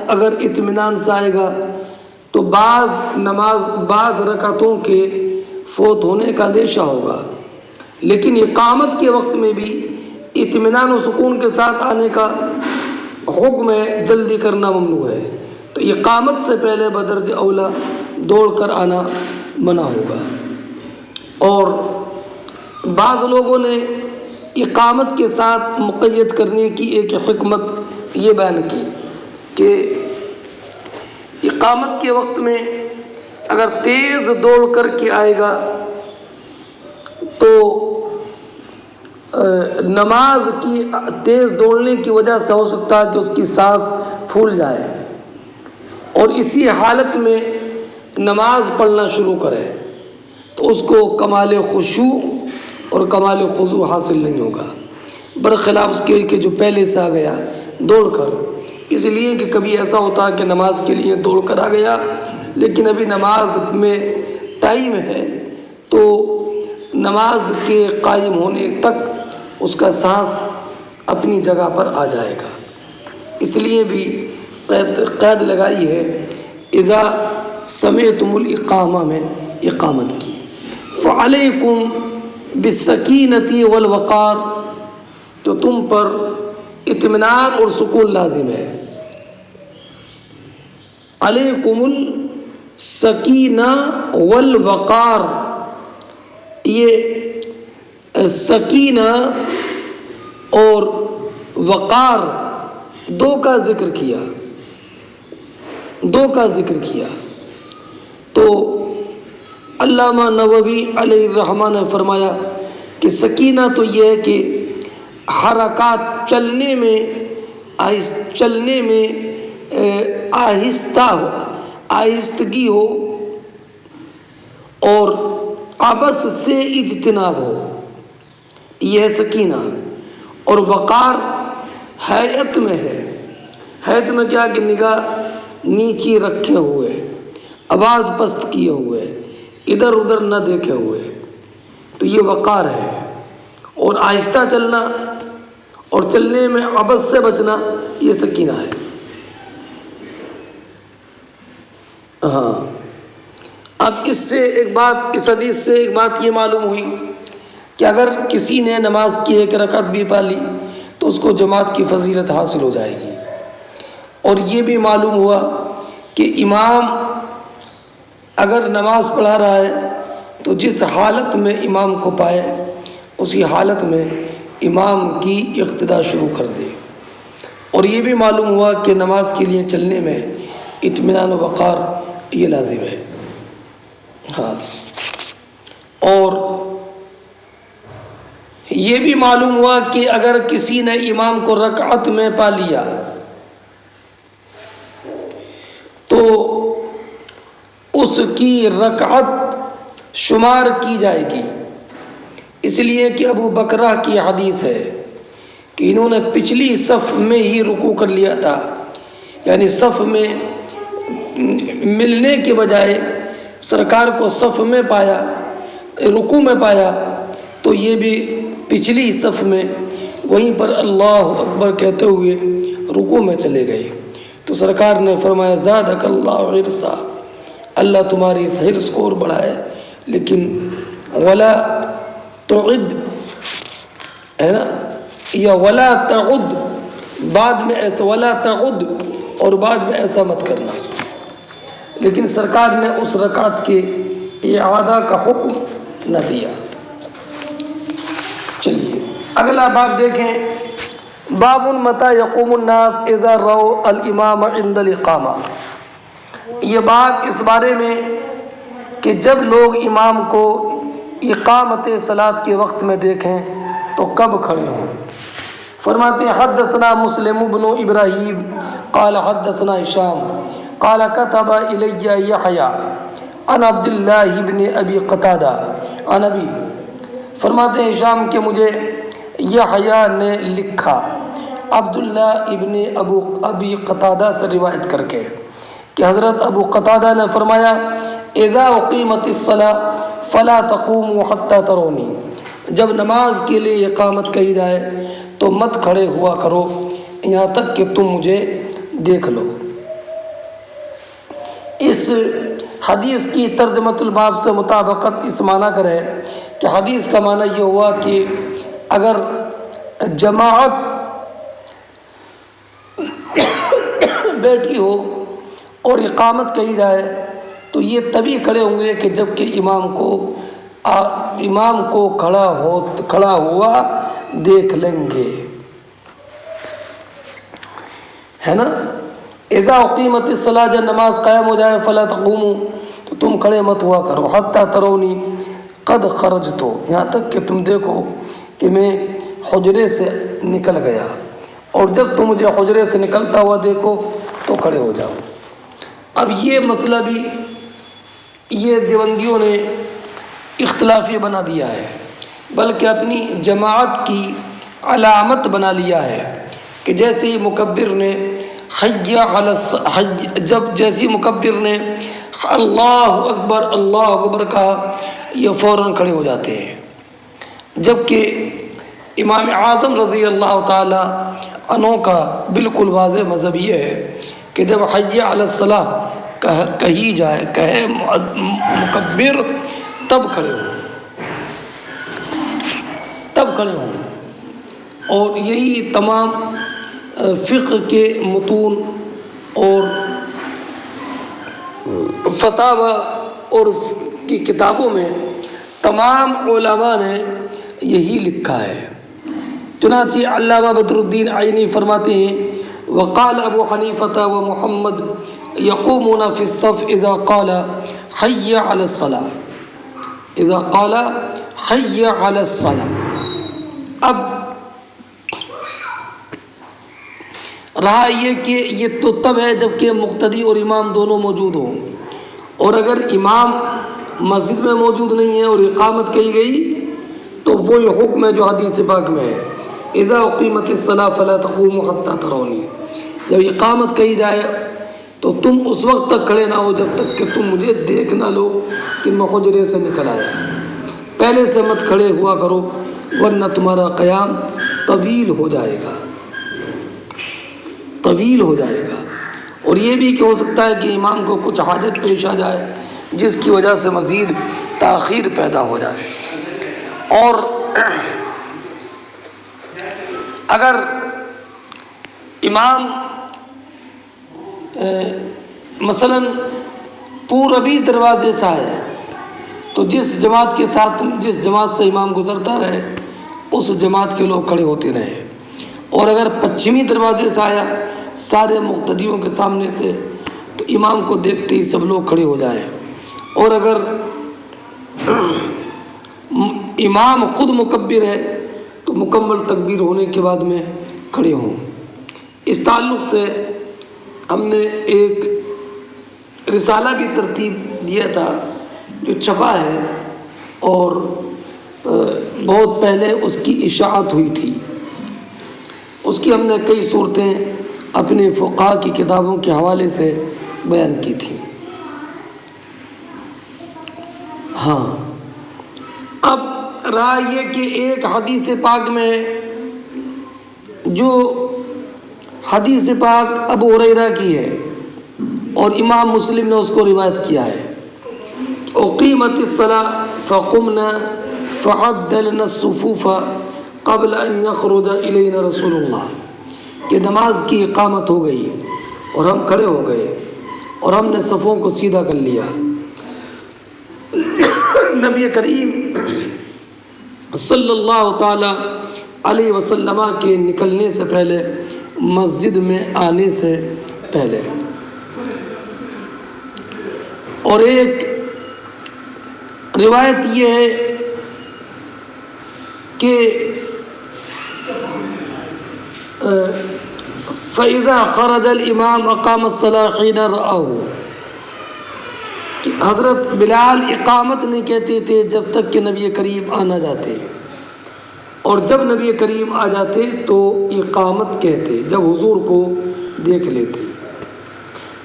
اگر اطمینان سے آئے گا تو بعض رکعتوں کے فوت ہونے کا اندیشہ ہوگا. لیکن اقامت کے وقت میں بھی اطمینان و سکون کے ساتھ آنے کا حکم ہے، جلدی کرنا ممنوع ہے. تو اقامت سے پہلے بدرجہ اولا دوڑ کر آنا منع ہوگا. اور بعض لوگوں نے اقامت کے ساتھ مقید کرنے کی ایک حکمت یہ بیان کی کہ اقامت کے وقت میں اگر تیز دوڑ کر کے آئے گا تو نماز کی تیز دوڑنے کی وجہ سے ہو سکتا ہے کہ اس کی سانس پھول جائے اور اسی حالت میں نماز پڑھنا شروع کرے تو اس کو کمال خشوع اور کمال خضوع حاصل نہیں ہوگا، برخلاف اس کے کہ جو پہلے سے آ گیا دوڑ کر. اس لیے کہ کبھی ایسا ہوتا ہے کہ نماز کے لیے دوڑ کر آ گیا لیکن ابھی نماز میں ٹائم ہے تو نماز کے قائم ہونے تک اس کا سانس اپنی جگہ پر آ جائے گا. اس لیے بھی قید لگائی ہے اذا سمعتم الاقامہ میں اقامت کی. فعلیکم بالسکینۃ والوقار، تو تم پر اطمینان اور سکون لازم ہے. علیکم السکینہ والوقار، یہ سکینہ اور وقار دو کا ذکر کیا تو علامہ نووی علیہ الرحمہ نے فرمایا کہ سکینہ تو یہ ہے کہ حرکات چلنے میں آہستگی ہو اور عبث سے اجتناب ہو، یہ سکینہ. اور وقار ہیئت میں ہے، حیت میں کیا کہ نگاہ نیچی رکھے ہوئے، آواز پست کیے ہوئے، ادھر ادھر نہ دیکھے ہوئے، تو یہ وقار ہے۔ اور آہستہ چلنا اور چلنے میں عبث سے بچنا یہ سکینہ ہے۔ ہاں، اب اس حدیث سے ایک بات یہ معلوم ہوئی کہ اگر کسی نے نماز کی ایک رکعت بھی پا لی تو اس کو جماعت کی فضیلت حاصل ہو جائے گی۔ اور یہ بھی معلوم ہوا کہ امام اگر نماز پڑھا رہا ہے تو جس حالت میں امام کو پائے اسی حالت میں امام کی اقتداء شروع کر دے۔ اور یہ بھی معلوم ہوا کہ نماز کے لیے چلنے میں اطمینان و وقار یہ لازم ہے۔ ہاں، اور یہ بھی معلوم ہوا کہ اگر کسی نے امام کو رکعت میں پا لیا تو اس کی رکعت شمار کی جائے گی، اس لیے کہ ابو بکرہ کی حدیث ہے کہ انہوں نے پچھلی صف میں ہی رکوع کر لیا تھا، یعنی صف میں ملنے کے بجائے سرکار کو صف میں پایا، رکوع میں پایا، تو یہ بھی پچھلی صف میں وہیں پر اللہ اکبر کہتے ہوئے رکوع میں چلے گئے۔ تو سرکار نے فرمایا زادک اللہ حرصا، اللہ تمہاری اس حرص کو اور بڑھائے، لیکن ولا تعد ہے نا، یا ولا تعد، بعد میں ایسا ولا تعد اور بعد میں ایسا مت کرنا۔ لیکن سرکار نے اس رکعت کے اعادہ کا حکم نہ دیا۔ چلیے اگلا باب دیکھیں، باب متى يقوم الناس اذا رأوا الامام عند الاقامہ۔ یہ بات اس بارے میں کہ جب لوگ امام کو اقامت صلاۃ کے وقت میں دیکھیں تو کب کھڑے ہوں۔ فرماتے ہیں حدثنا مسلم بن ابراہیم قال حدثنا هشام قال كتب الي يحيى عن عبد الله بن ابي قتادہ عن ابي، فرماتے ہیں ہشام کہ مجھے یحییٰ نے لکھا عبداللہ ابن ابی قتادہ سے روایت کر کے کہ حضرت ابو قتادہ نے فرمایا اذا اقیمت الصلاۃ فلا تقوموا حتى ترونی، جب نماز کے لیے اقامت کہی جائے تو مت کھڑے ہوا کرو یہاں تک کہ تم مجھے دیکھ لو۔ اس حدیث کی ترجمۃ الباب سے مطابقت اس معنی کرے کہ حدیث کا معنی یہ ہوا کہ اگر جماعت بیٹھی ہو اور اقامت کہی جائے تو یہ تبھی کھڑے ہوں گے کہ جب کہ امام کو کھڑا ہوا دیکھ لیں گے، ہے نا۔ اذا اقیمت الصلاۃ، جب نماز قائم ہو جائے فلا تقوموا، تو تم کھڑے مت ہوا کرو حتی ترونی قد خرجت، یہاں تک کہ تم دیکھو کہ میں حجرے سے نکل گیا، اور جب تم مجھے حجرے سے نکلتا ہوا دیکھو تو کھڑے ہو جاؤ۔ اب یہ مسئلہ بھی یہ دیوبندیوں نے اختلافی بنا دیا ہے، بلکہ اپنی جماعت کی علامت بنا لیا ہے کہ جیسے ہی مکبر نے جیسی مکبر نے اللہ اکبر کہا یہ فوراً کھڑے ہو جاتے ہیں، جبکہ امام اعظم رضی اللہ تعالی عنہ کا بالکل واضح مذہب یہ ہے کہ جب حی علی الصلاۃ کہی جائے، کہے مکبر، تب کھڑے ہوں۔ اور یہی تمام فقہ کے متون اور فتاوی اور کی کتابوں میں تمام علماء نے یہی لکھا ہے۔ چنانچہ علامہ بدر الدین عینی فرماتے ہیں وقال ابو حنیفہ و محمد یقومون فی الصف اذا قال حی علی الصلاۃ۔ اب رہا یہ کہ یہ تو تب ہے جب کہ مقتدی اور امام دونوں موجود ہوں، اور اگر امام مسجد میں موجود نہیں ہے اور اقامت کہی گئی تو وہی حکم ہے جو حدیث پاک میں ہے اذا اقیمت الصلاۃ فلا تقوموا حتى ترونی، جب اقامت کہی جائے تو تم اس وقت تک کھڑے نہ ہو جب تک کہ تم مجھے دیکھ نہ لو کہ میں حجرے سے نکل آیا۔ پہلے سے مت کھڑے ہوا کرو ورنہ تمہارا قیام طویل ہو جائے گا، طویل ہو جائے گا۔ اور یہ بھی کہ ہو سکتا ہے کہ امام کو کچھ حاجت پیش آ جائے جس کی وجہ سے مزید تاخیر پیدا ہو جائے۔ اور اگر امام مثلا پوربی دروازے سے آئے تو جس جماعت کے ساتھ جس جماعت سے امام گزرتا رہے اس جماعت کے لوگ کھڑے ہوتے رہے، اور اگر پچھمی دروازے سے آیا سارے مقتدیوں کے سامنے سے تو امام کو دیکھتے ہی سب لوگ کھڑے ہو جائیں، اور اگر امام خود مکبر ہے تو مکمل تکبیر ہونے کے بعد میں کھڑے ہوں۔ اس تعلق سے ہم نے ایک رسالہ بھی ترتیب دیا تھا جو چھپا ہے، اور بہت پہلے اس کی اشاعت ہوئی تھی۔ اس کی ہم نے کئی صورتیں اپنے فقہاء کی کتابوں کے حوالے سے بیان کی تھی۔ ہاں، اب رائے یہ کہ ایک حدیث پاک میں جو حدیث پاک ابو ہریرہ کی ہے اور امام مسلم نے اس کو روایت کیا ہے، اقیمت الصلاۃ فقمنا فعدلنا الصفوف قبل ان یخرج الینا رسول اللہ، کہ نماز کی اقامت ہو گئی اور ہم کھڑے ہو گئے اور ہم نے صفوں کو سیدھا کر لیا۔ نبی کریم صلی اللہ تعالی علیہ وسلم کے نکلنے سے پہلے، مسجد میں آنے سے پہلے۔ اور ایک روایت یہ ہے کہ فَإِذَا خَرَجَ الْإِمَامُ أَقَامَ الصَّلَاةَ حِينَ رَآهُ، کہ حضرت بلال اقامت نہیں کہتے تھے جب تک کہ نبی کریم آنا جاتے، اور جب نبی کریم آ جاتے تو اقامت کہتے جب حضور کو دیکھ لیتے۔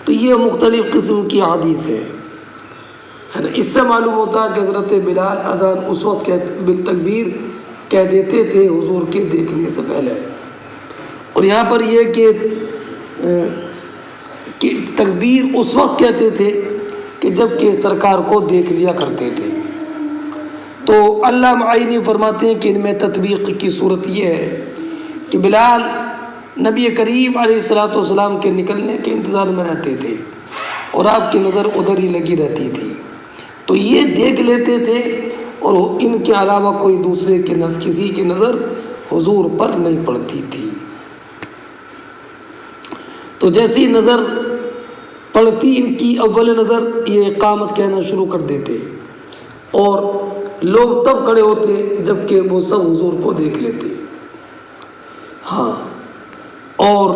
تو یہ مختلف قسم کی حدیث ہے۔ اس سے معلوم ہوتا ہے کہ حضرت بلال اذان اس وقت بالتکبیر کہہ دیتے تھے حضور کے دیکھنے سے پہلے۔ اور یہاں پر یہ کہ تکبیر اس وقت کہتے تھے کہ جب کہ سرکار کو دیکھ لیا کرتے تھے۔ تو اللہ معینی فرماتے ہیں کہ ان میں تطبیق کی صورت یہ ہے کہ بلال نبی کریم علیہ الصلوۃ والسلام کے نکلنے کے انتظار میں رہتے تھے اور آپ کی نظر ادھر ہی لگی رہتی تھی، تو یہ دیکھ لیتے تھے اور ان کے علاوہ کوئی دوسرے کے کسی کی نظر حضور پر نہیں پڑتی تھی۔ تو جیسی نظر پڑتی ان کی اول نظر یہ اقامت کہنا شروع کر دیتے، اور لوگ تب کھڑے ہوتے جب کہ وہ سب حضور کو دیکھ لیتے۔ ہاں، اور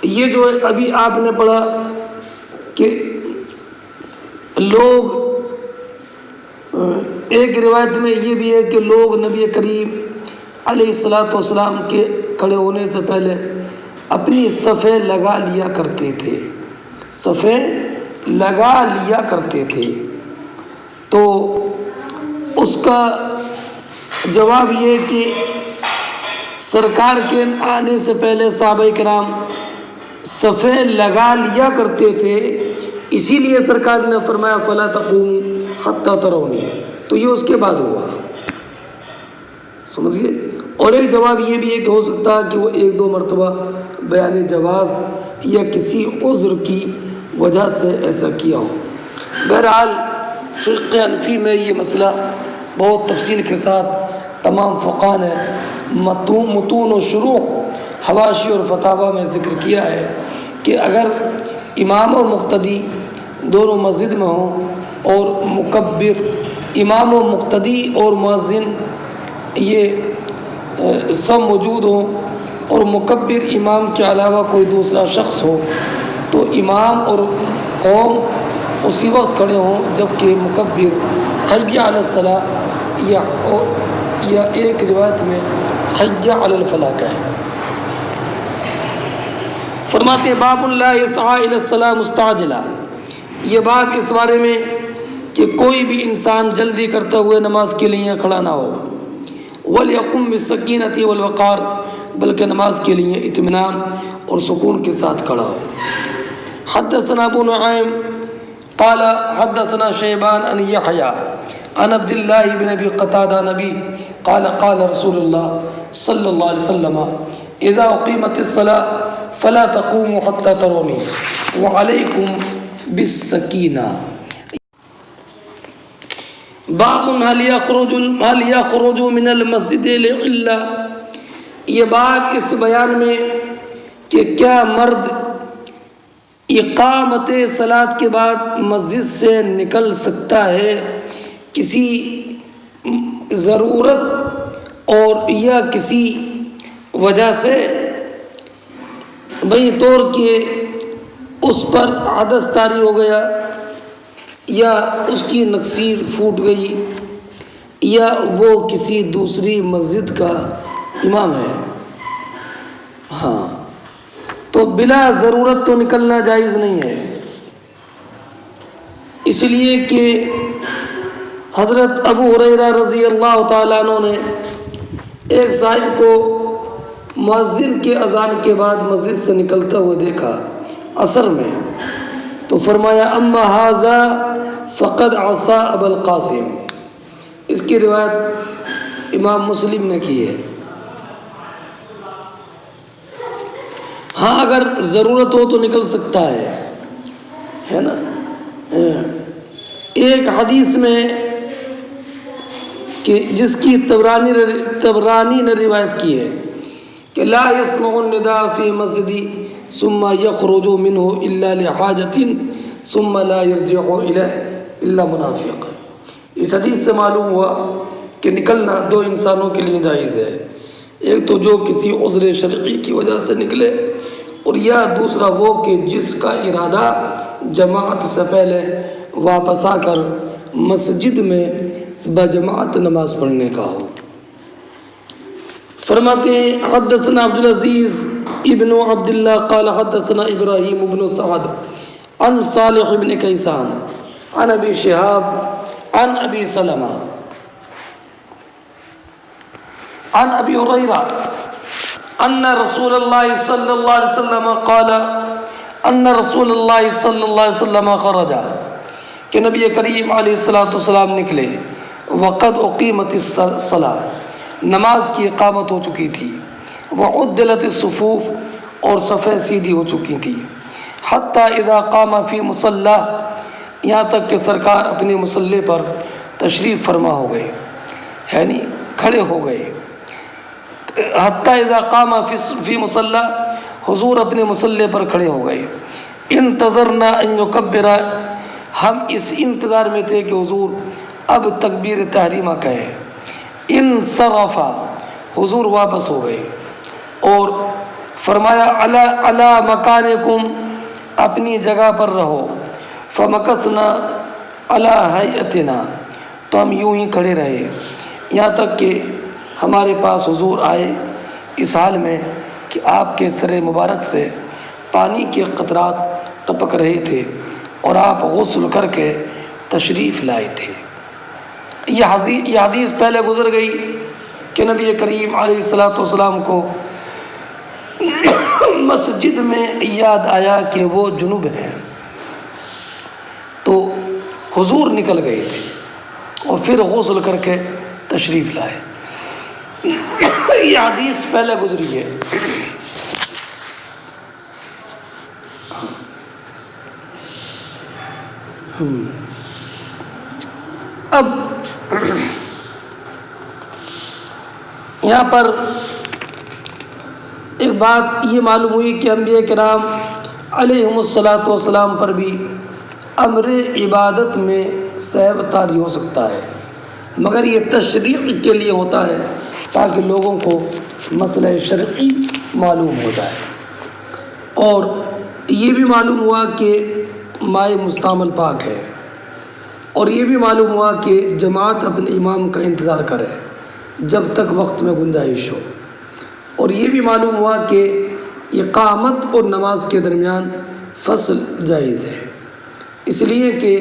یہ جو ابھی آپ نے پڑھا کہ لوگ، ایک روایت میں یہ بھی ہے کہ لوگ نبی کریم علیہ الصلوۃ والسلام کے کھڑے ہونے سے پہلے اپنی صفیں لگا لیا کرتے تھے، صفیں لگا لیا کرتے تھے۔ تو اس کا جواب یہ کہ سرکار کے آنے سے پہلے صحابہ کرام صفیں لگا لیا کرتے تھے، اسی لیے سرکار نے فرمایا فلا تقوموا حتی ترونی، تو یہ اس کے بعد ہوا، سمجھ گئے۔ اور ایک جواب یہ بھی ہے کہ ہو سکتا ہے کہ وہ ایک دو مرتبہ بیان جواز یا کسی عذر کی وجہ سے ایسا کیا ہو۔ بہرحال فقہ حنفی میں یہ مسئلہ بہت تفصیل کے ساتھ تمام فقہاء نے متون و شروح، حواشی اور فتاوی میں ذکر کیا ہے کہ اگر امام اور مقتدی دونوں مسجد میں ہوں اور مکبر امام و مقتدی اور مؤذن یہ سب موجود ہوں اور مکبر امام کے علاوہ کوئی دوسرا شخص ہو تو امام اور قوم اسی وقت کھڑے ہوں جب کہ مکبر حی علی الصلاۃ یا ایک روایت میں حی علی الفلاح کہے۔ فرماتے ہیں باب لا يسعى الى الصلاة مستعجلا، یہ باب اس بارے میں کہ کوئی بھی انسان جلدی کرتے ہوئے نماز کے لیے کھڑا نہ ہو، وَلْيَقُمْ بِالسَّكِينَةِ وَالْوَقَارِ، بلکہ نماز کے لیے اطمینان اور سکون کے ساتھ کھڑا ہو۔ حدثنا ابو نعیم قال حدثنا شیبان عن یحییٰ عن عبد اللہ بن ابی قتادہ نبی قال قال رسول اللہ صلی اللہ علیہ وسلم اذا اقیمت الصلاة فلا تقوموا حتى ترونی وعلیکم بالسکینہ۔ باب هل يخرج من المسجد لعلہ، یہ باب اس بیان میں کہ کیا مرد اقامت صلاۃ کے بعد مسجد سے نکل سکتا ہے کسی ضرورت اور یا کسی وجہ سے، بھئی طور کہ اس پر حدث طاری ہو گیا یا اس کی نکسیر پھوٹ گئی یا وہ کسی دوسری مسجد کا امام ہے، ہاں تو بلا ضرورت تو نکلنا جائز نہیں ہے، اس لیے کہ حضرت ابو ہریرہ رضی اللہ تعالیٰ عنہ نے ایک صاحب کو مؤذن کے اذان کے بعد مسجد سے نکلتا ہوئے دیکھا عصر میں، تو فرمایا اما ھذا فقد عصى ابا القاسم، اس کی روایت امام مسلم نے کی ہے۔ ہاں اگر ضرورت ہو تو نکل سکتا ہے نا۔ ایک حدیث میں کہ جس کی طبرانی نے روایت کی ہے کہ لا يسمع النداء في مسجدی ثم يخرج منه الا لحاجة ثم لا يرجع اليه الا منافق۔ اس حدیث سے معلوم ہوا کہ نکلنا دو انسانوں کے لیے جائز ہے، ایک تو جو کسی عذر شرعی کی وجہ سے نکلے، اور یا دوسرا وہ کہ جس کا ارادہ جماعت سے پہلے واپس آ کر مسجد میں بجماعت نماز پڑھنے کا ہو۔ فرماتے ہیں حدثنا عبد العزیز ابن عبد اللہ قال حدثنا ابراہیم ابن سعد عن صالح بن کیسان عن ابی شہاب عن ابی سلمہ عن ابی ہریرہ ان رسول اللہ صلی اللہ علیہ وسلم قال ان رسول اللہ صلی اللہ علیہ وسلم خرج، کہ نبی کریم علیہ الصلوۃ والسلام نکلے، وقد اقیمت الصلاۃ، نماز کی اقامت ہو چکی تھی، وعدلت الصفوف، اور صفیں سیدھی ہو چکی تھی، حتی اذا قام فی مصلی، یہاں تک کہ سرکار اپنے مصلی پر تشریف فرما ہو گئے، یعنی کھڑے ہو گئے۔ حتی اذا قام فی مصلی، حضور اپنے مصلی پر کھڑے ہو گئے۔ انتظرنا ان یکبر، ہم اس انتظار میں تھے کہ حضور اب تکبیر تحریمہ کہے۔ انصرف، حضور واپس ہو گئے اور فرمایا علی مکانکم، اپنی جگہ پر رہو۔ فمکثنا علی ہیئتنا، تو ہم یوں ہی کھڑے رہے یہاں تک کہ ہمارے پاس حضور آئے، اس حال میں کہ آپ کے سر مبارک سے پانی کے قطرات ٹپک رہے تھے اور آپ غسل کر کے تشریف لائے تھے۔ یہ حدیث پہلے گزر گئی کہ نبی کریم علیہ الصلوۃ والسلام کو مسجد میں یاد آیا کہ وہ جنوب ہیں، تو حضور نکل گئے تھے اور پھر غسل کر کے تشریف لائے۔ یہ حدیث پہلے گزری ہے۔ اب یہاں پر ایک بات یہ معلوم ہوئی کہ انبیاء کرام علیہم الصلاۃ والسلام پر بھی امر عبادت میں سہو طاری ہو سکتا ہے، مگر یہ تشریع کے لیے ہوتا ہے تاکہ لوگوں کو مسئلہ شرعی معلوم ہو جائے۔ اور یہ بھی معلوم ہوا کہ مائے مستعمل پاک ہے، اور یہ بھی معلوم ہوا کہ جماعت اپنے امام کا انتظار کرے جب تک وقت میں گنجائش ہو، اور یہ بھی معلوم ہوا کہ اقامت اور نماز کے درمیان فصل جائز ہے، اس لیے کہ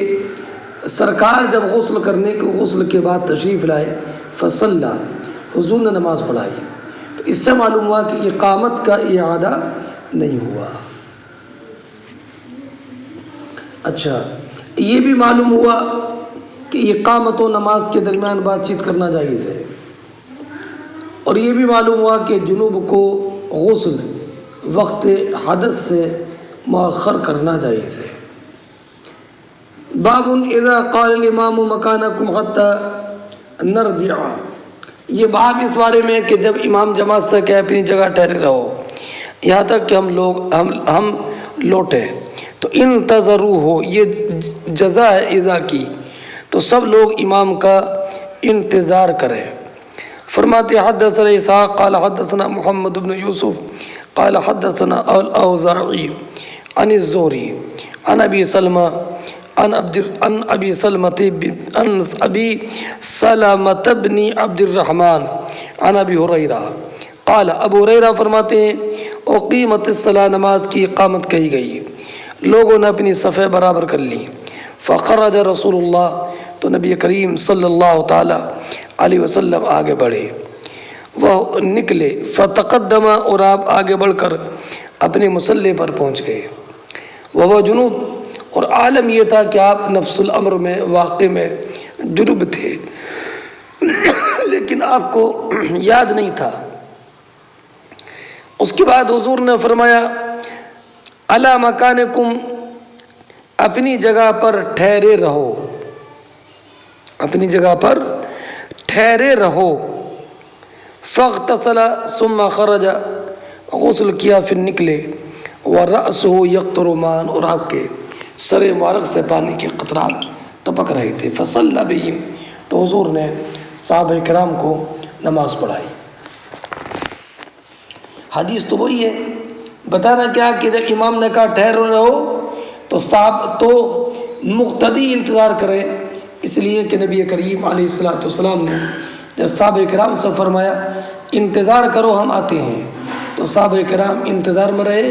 سرکار جب غسل کے بعد تشریف لائے فصلہ، حضور نے نماز پڑھائی، تو اس سے معلوم ہوا کہ اقامت کا اعادہ نہیں ہوا۔ اچھا، یہ بھی معلوم ہوا کہ اقامت و نماز کے درمیان بات چیت کرنا جائز ہے، اور یہ بھی معلوم ہوا کہ جنوب کو غسل وقت حدث سے مؤخر کرنا جائز ہے۔ باب اذا قال الامام مکانکم حتی نرجع، یہ باب اس بارے میں کہ جب امام جماعت سے کہ اپنی جگہ ٹھہرے رہو یہاں تک کہ ہم لوٹیں، تو انتظروا ہو، یہ جزا ہے اذا کی، تو سب لوگ امام کا انتظار کریں۔ فرماتے حدثنا اسحاق قال حدثنا محمد بن یوسف قال حدثنا الاوزاعی عن الزہری عن ابی سلمہ عن ابی سلمۃ بن عبد الرحمن عن ابی ہریرہ قال، ابو ہریرہ فرماتے ہیں اقیمت الصلاۃ، نماز کی اقامت کہی گئی، لوگوں نے اپنی صفیں برابر کر لی، فخرج رسول اللہ، تو نبی کریم صلی اللہ تعالی علیہ وسلم آگے بڑھے، وہ نکلے، فتقدم، اور آپ آگے بڑھ کر اپنے مصلی پر پہنچ گئے، وہ جنوب، اور عالم یہ تھا کہ آپ نفس الامر میں واقع میں جنوب تھے لیکن آپ کو یاد نہیں تھا۔ اس کے بعد حضور نے فرمایا علی مکانکم، اپنی جگہ پر ٹھہرے رہو، اپنی جگہ پر ٹھہرے رہو، فاغتسل ثم خرج، غسل کیا پھر نکلے، ورأسہ یقطر ماء، اور آپ کے سر مبارک سے پانی کے قطرات ٹپک رہے تھے، فصلی بہم، تو حضور نے صحابہ کرام کو نماز پڑھائی۔ حدیث تو وہی ہے، بتانا کیا کہ جب امام نے کہا ٹھہرو رہو تو مقتدی انتظار کریں، اس لیے کہ نبی کریم علیہ الصلوۃ والسلام نے جب صحابہ کرام سے فرمایا انتظار کرو ہم آتے ہیں، تو صحابہ کرام انتظار میں رہے،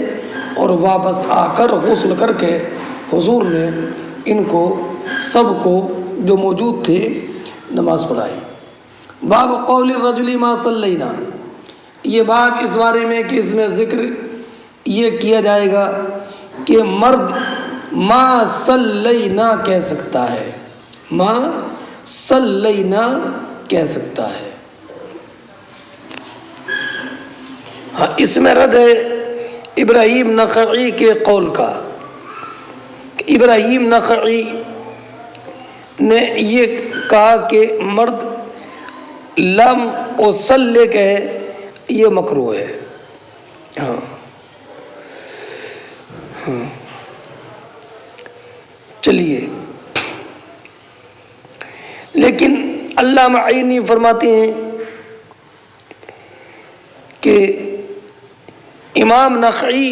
اور واپس آ کر غسل کر کے حضور نے ان کو سب کو جو موجود تھے نماز پڑھائی۔ باب قول الرجل ما صلینا، یہ باب اس بارے میں کہ اس میں ذکر یہ کیا جائے گا کہ مرد ما صلینا کہہ سکتا ہے، ما صلینا کہہ سکتا ہے۔ ہاں، اس میں رد ہے ابراہیم نخعی کے قول کا، ابراہیم نخعی نے یہ کہا کہ مرد لم اصلی کہے یہ مکروہ ہے۔ ہاں چلیے، لیکن علامہ عینی فرماتے ہیں کہ امام نخعی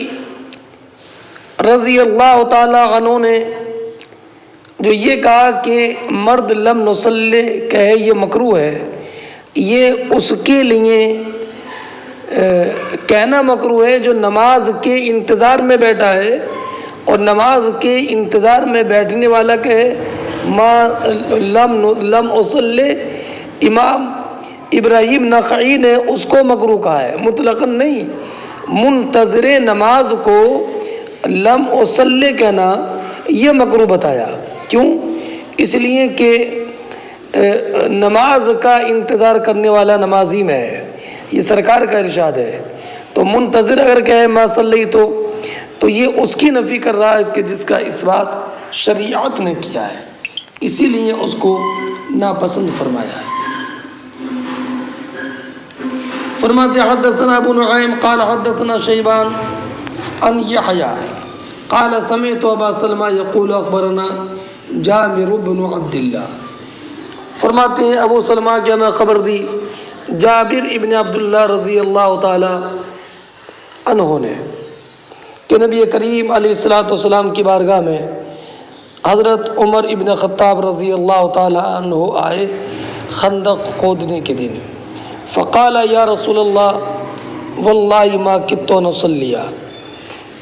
رضی اللہ تعالی عنہ نے جو یہ کہا کہ مرد لم نصلی کہے یہ مکروہ ہے، یہ اس کے لیے کہنا مکروہ ہے جو نماز کے انتظار میں بیٹھا ہے، اور نماز کے انتظار میں بیٹھنے والا کہے ما لم اصلی، امام ابراہیم نخعی نے اس کو مکروہ کہا ہے، مطلقاً نہیں، منتظر نماز کو لم اصلی کہنا یہ مکروہ بتایا۔ کیوں؟ اس لیے کہ نماز کا انتظار کرنے والا نمازی میں ہے، یہ سرکار کا ارشاد ہے، تو منتظر اگر کہے ما صلی تو یہ اس کی نفی کر رہا ہے کہ جس کا اثبات شریعت نے کیا ہے، اسی لیے اس کو ناپسند فرمایا ہے۔ فرماتے حدثنا ابو نعیم قال حدثنا شیبان عن یحییٰ قال سمعت ابا سلمہ یقول اخبرنا جابر بن عبداللہ، فرماتے ہیں ابو سلمہ کی ہمیں خبر دی جابر ابن عبداللہ رضی اللہ تعالی عنہ نے کہ نبی کریم علیہ الصلوۃ والسلام کی بارگاہ میں حضرت عمر ابن خطاب رضی اللہ تعالی عنہ آئے خندق کھودنے کے دن، فقال یا رسول اللہ، واللہ ما کدت نصلیہ،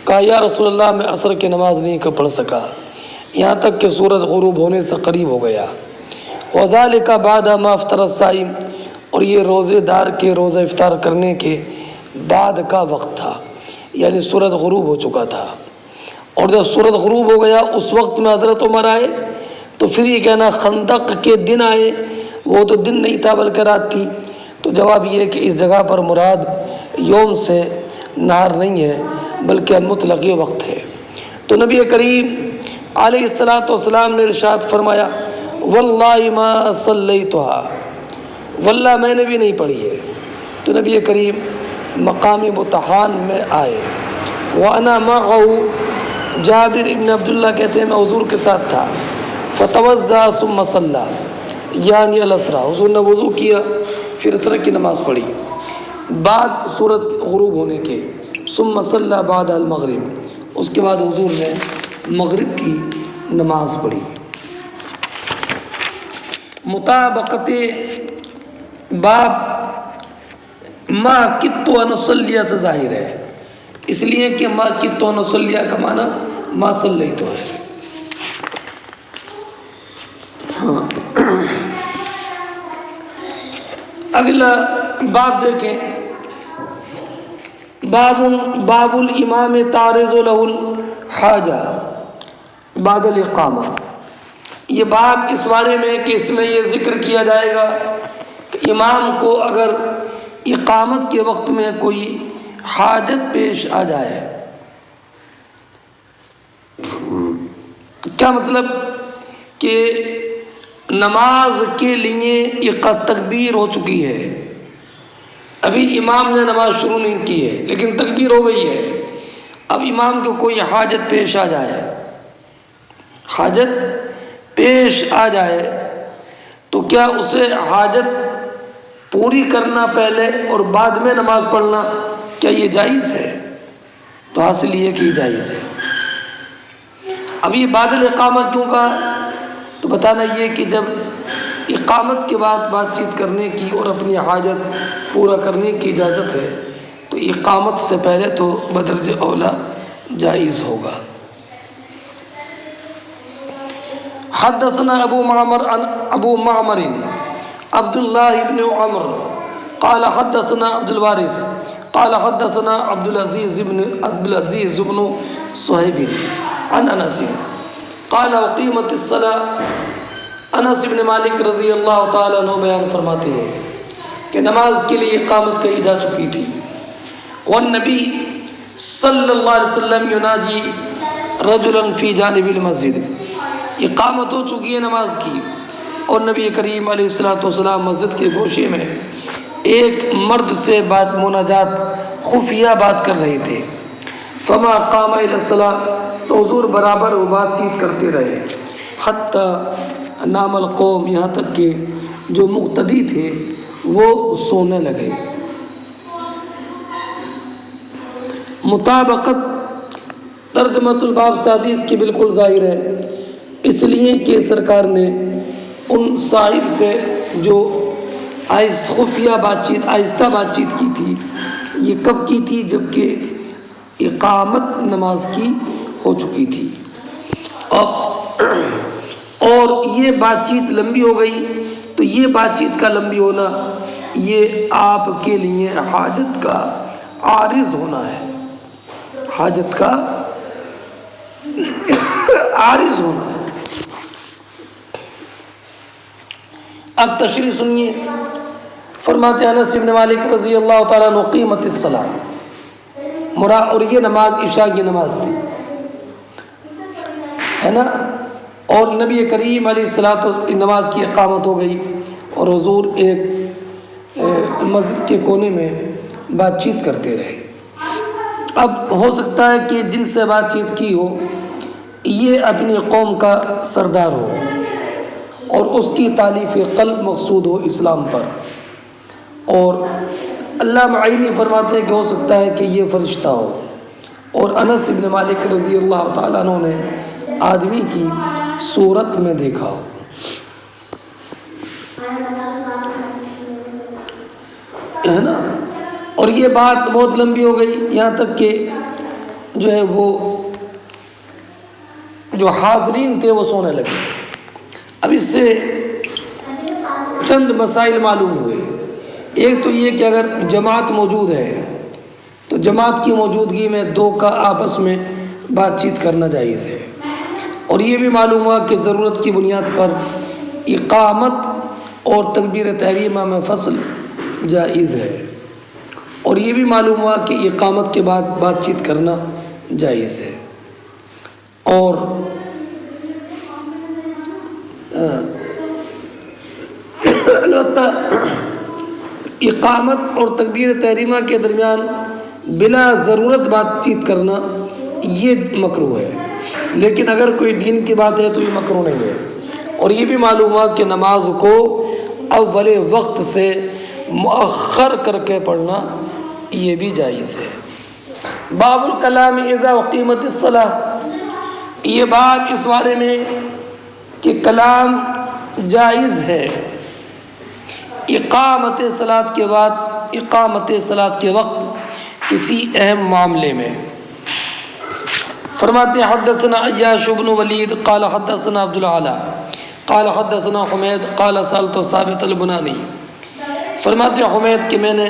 کہا یا رسول اللہ میں عصر کی نماز نہیں پڑھ سکا یہاں تک کہ سورج غروب ہونے سے قریب ہو گیا۔ وذالک بعد ما افطر الصائم، اور یہ روزے دار کے روزہ افطار کرنے کے بعد کا وقت تھا، یعنی سورج غروب ہو چکا تھا۔ اور جب سورج غروب ہو گیا اس وقت میں حضرت عمر آئے تو پھر یہ کہنا خندق کے دن آئے، وہ تو دن نہیں تھا بلکہ رات تھی۔ تو جواب یہ ہے کہ اس جگہ پر مراد یوم سے نہار نہیں ہے بلکہ مطلق وقت ہے۔ تو نبی کریم علیہ الصلاۃ والسلام نے ارشاد فرمایا واللہ ما صلیتها، واللہ میں نے بھی نہیں پڑھی ہے۔ تو نبی کریم مقام بطحان میں آئے، وانا معه، جابر ابن عبداللہ کہتے ہیں میں حضور کے ساتھ تھا، فتوضا ثم صلی، یعنی الاسرا، حضور نے وضو کیا پھر عصر کی نماز پڑھی بعد سورج غروب ہونے کے، ثم صلی بعد المغرب، اس کے بعد حضور نے مغرب کی نماز پڑھی۔ مطابقت باب ما کدت ان اصلی سے ظاہر ہے، اس لیے کہ ما کدت ان اصلی کا معنی ما صلیت ہے۔ اگلا باب دیکھیں، باب الامام تعرض له الحاجہ بعد الاقامہ، یہ باب اس بارے میں کہ اس میں یہ ذکر کیا جائے گا کہ امام کو اگر اقامت کے وقت میں کوئی حاجت پیش آ جائے، کیا مطلب کہ نماز کے لیے تکبیر ہو چکی ہے، ابھی امام نے نماز شروع نہیں کی ہے لیکن تکبیر ہو گئی ہے، اب امام کو کوئی حاجت پیش آ جائے، حاجت پیش آ جائے تو کیا اسے حاجت پوری کرنا پہلے اور بعد میں نماز پڑھنا کیا یہ جائز ہے؟ تو حاصل یہ کہ یہ جائز ہے۔ اب یہ بعد الاقامہ کیوں کہا؟ تو بتانا یہ کہ جب اقامت کے بعد بات چیت کرنے کی اور اپنی حاجت پورا کرنے کی اجازت ہے تو اقامت سے پہلے تو بدرج اولا جائز ہوگا۔ حدثنا ابو معمر عبد الله بن عمر قال حدثنا عبد الوارث قال حدثنا عبد العزيز بن صہیب عن انس قال اقیمت الصلاة، انس بن مالک رضی اللہ تعالیٰ عنہ بیان فرماتے ہیں کہ نماز کے لیے اقامت کہی جا چکی تھی، والنبی صلی اللہ علیہ وسلم یناجی رجلا فی جانب المسجد، اقامت ہو چکی ہے نماز کی اور نبی کریم علیہ الصلوۃ والسلام مسجد کے گوشے میں ایک مرد سے مناجات خفیہ بات کر رہے تھے، فما قام الی الصلاۃ، تو حضور برابر وہ بات چیت کرتے رہے، حتی نام القوم، یہاں تک کہ جو مقتدی تھے وہ سونے لگے۔ مطابقت ترجمۃ الباب سے حدیث کی بالکل ظاہر ہے، اس لیے کہ سرکار نے ان صاحب سے جو خفیہ آہستہ بات چیت کی تھی، یہ کب کی تھی؟ جبکہ اقامت نماز کی ہو چکی تھی اور یہ بات چیت لمبی ہو گئی، تو یہ بات چیت کا لمبی ہونا یہ آپ کے لیے حاجت کا عارض ہونا ہے، حاجت کا عارض ہونا ہے۔ اب تشریح سنیے، فرماتے ہیں انس بن مالک رضی اللہ تعالیٰ عنہ قیمت الصلاۃ، اور یہ نماز عشاء کی نماز تھی، ہے نا، اور نبی کریم علیہ الصلوۃ نماز کی اقامت ہو گئی اور حضور ایک مسجد کے کونے میں بات چیت کرتے رہے۔ اب ہو سکتا ہے کہ جن سے بات چیت کی ہو یہ اپنی قوم کا سردار ہو اور اس کی تالیف قلب مقصود ہو اسلام پر، اور اللہ معینی فرماتے ہیں کہ ہو سکتا ہے کہ یہ فرشتہ ہو، اور انس بن مالک رضی اللہ تعالیٰ عنہ نے آدمی کی صورت میں دیکھا ہو۔ ہے نا، اور یہ بات بہت لمبی ہو گئی، یہاں تک کہ جو ہے وہ جو حاضرین تھے وہ سونے لگے۔ اب اس سے چند مسائل معلوم ہوئے۔ ایک تو یہ کہ اگر جماعت موجود ہے تو جماعت کی موجودگی میں دو کا آپس میں بات چیت کرنا جائز ہے، اور یہ بھی معلوم ہوا کہ ضرورت کی بنیاد پر اقامت اور تکبیر تحریمہ میں فصل جائز ہے، اور یہ بھی معلوم ہوا کہ اقامت کے بعد بات چیت کرنا جائز ہے۔ اور البتہ اقامت اور تکبیر تحریمہ کے درمیان بلا ضرورت بات چیت کرنا یہ مکروہ ہے، لیکن اگر کوئی دین کی بات ہے تو یہ مکروہ نہیں ہے۔ اور یہ بھی معلوم ہوا کہ نماز کو اول وقت سے مؤخر کر کے پڑھنا یہ بھی جائز ہے۔ باب الکلام اذا اقیمت الصلاۃ، یہ باب اس بارے میں کہ کلام جائز ہے اقامت صلاۃ کے بعد، اقامت صلاۃ کے وقت کسی اہم معاملے میں۔ فرماتے ہیں حدثنا عیاش بن ولید قال حدثنا عبد الاعلی قال حدثنا حمید قال سألت ثابت البنانی، فرماتے ہیں حمید کہ میں نے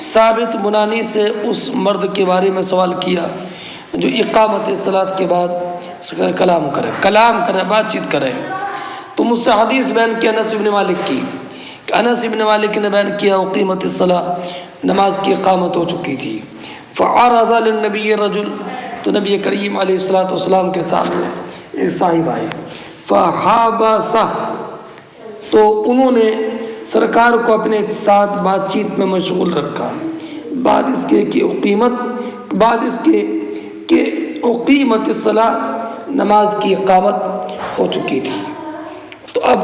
ثابت بنانی سے اس مرد کے بارے میں سوال کیا جو اقامت صلاۃ کے بعد کلام کرے بات چیت کرے، تو مجھ سے حدیث بیان کی انس بن مالک کی کہ انس بن مالک نے بیان کیا اقیمت الصلاۃ، نماز کی اقامت ہو چکی تھی۔ فعرض للنبی رجل، تو نبی کریم علیہ الصلوۃ والسلام کے سامنے ایک صاحب آئے، فحابسہ، تو انہوں نے سرکار کو اپنے ساتھ بات چیت میں مشغول رکھا، بعد اس کے کہ اقیمت الصلاۃ، نماز کی اقامت ہو چکی تھی۔ تو اب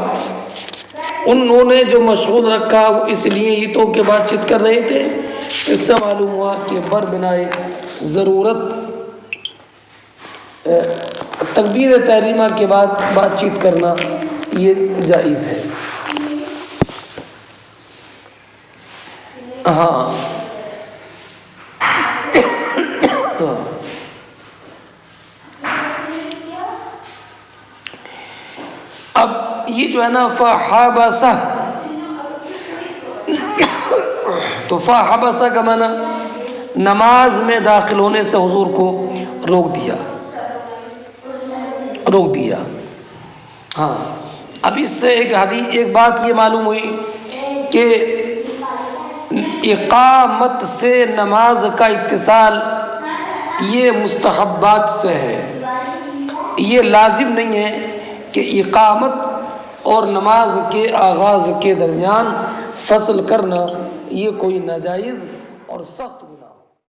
انہوں نے جو مشغول رکھا وہ اس لیے ہی تو کہ بات چیت کر رہے تھے، اس سے معلوم ہوا کہ بربنائے ضرورت تکبیر تحریمہ کے بعد بات چیت کرنا یہ جائز ہے۔ ہاں اب یہ جو ہے نا فحابسہ، تو فحابسہ کا معنی نماز میں داخل ہونے سے حضور کو روک دیا۔ ہاں اب اس سے ایک بات یہ معلوم ہوئی کہ اقامت سے نماز کا اتصال یہ مستحبات سے ہے، یہ لازم نہیں ہے کہ اقامت اور نماز کے آغاز کے درمیان فصل کرنا یہ کوئی ناجائز اور سخت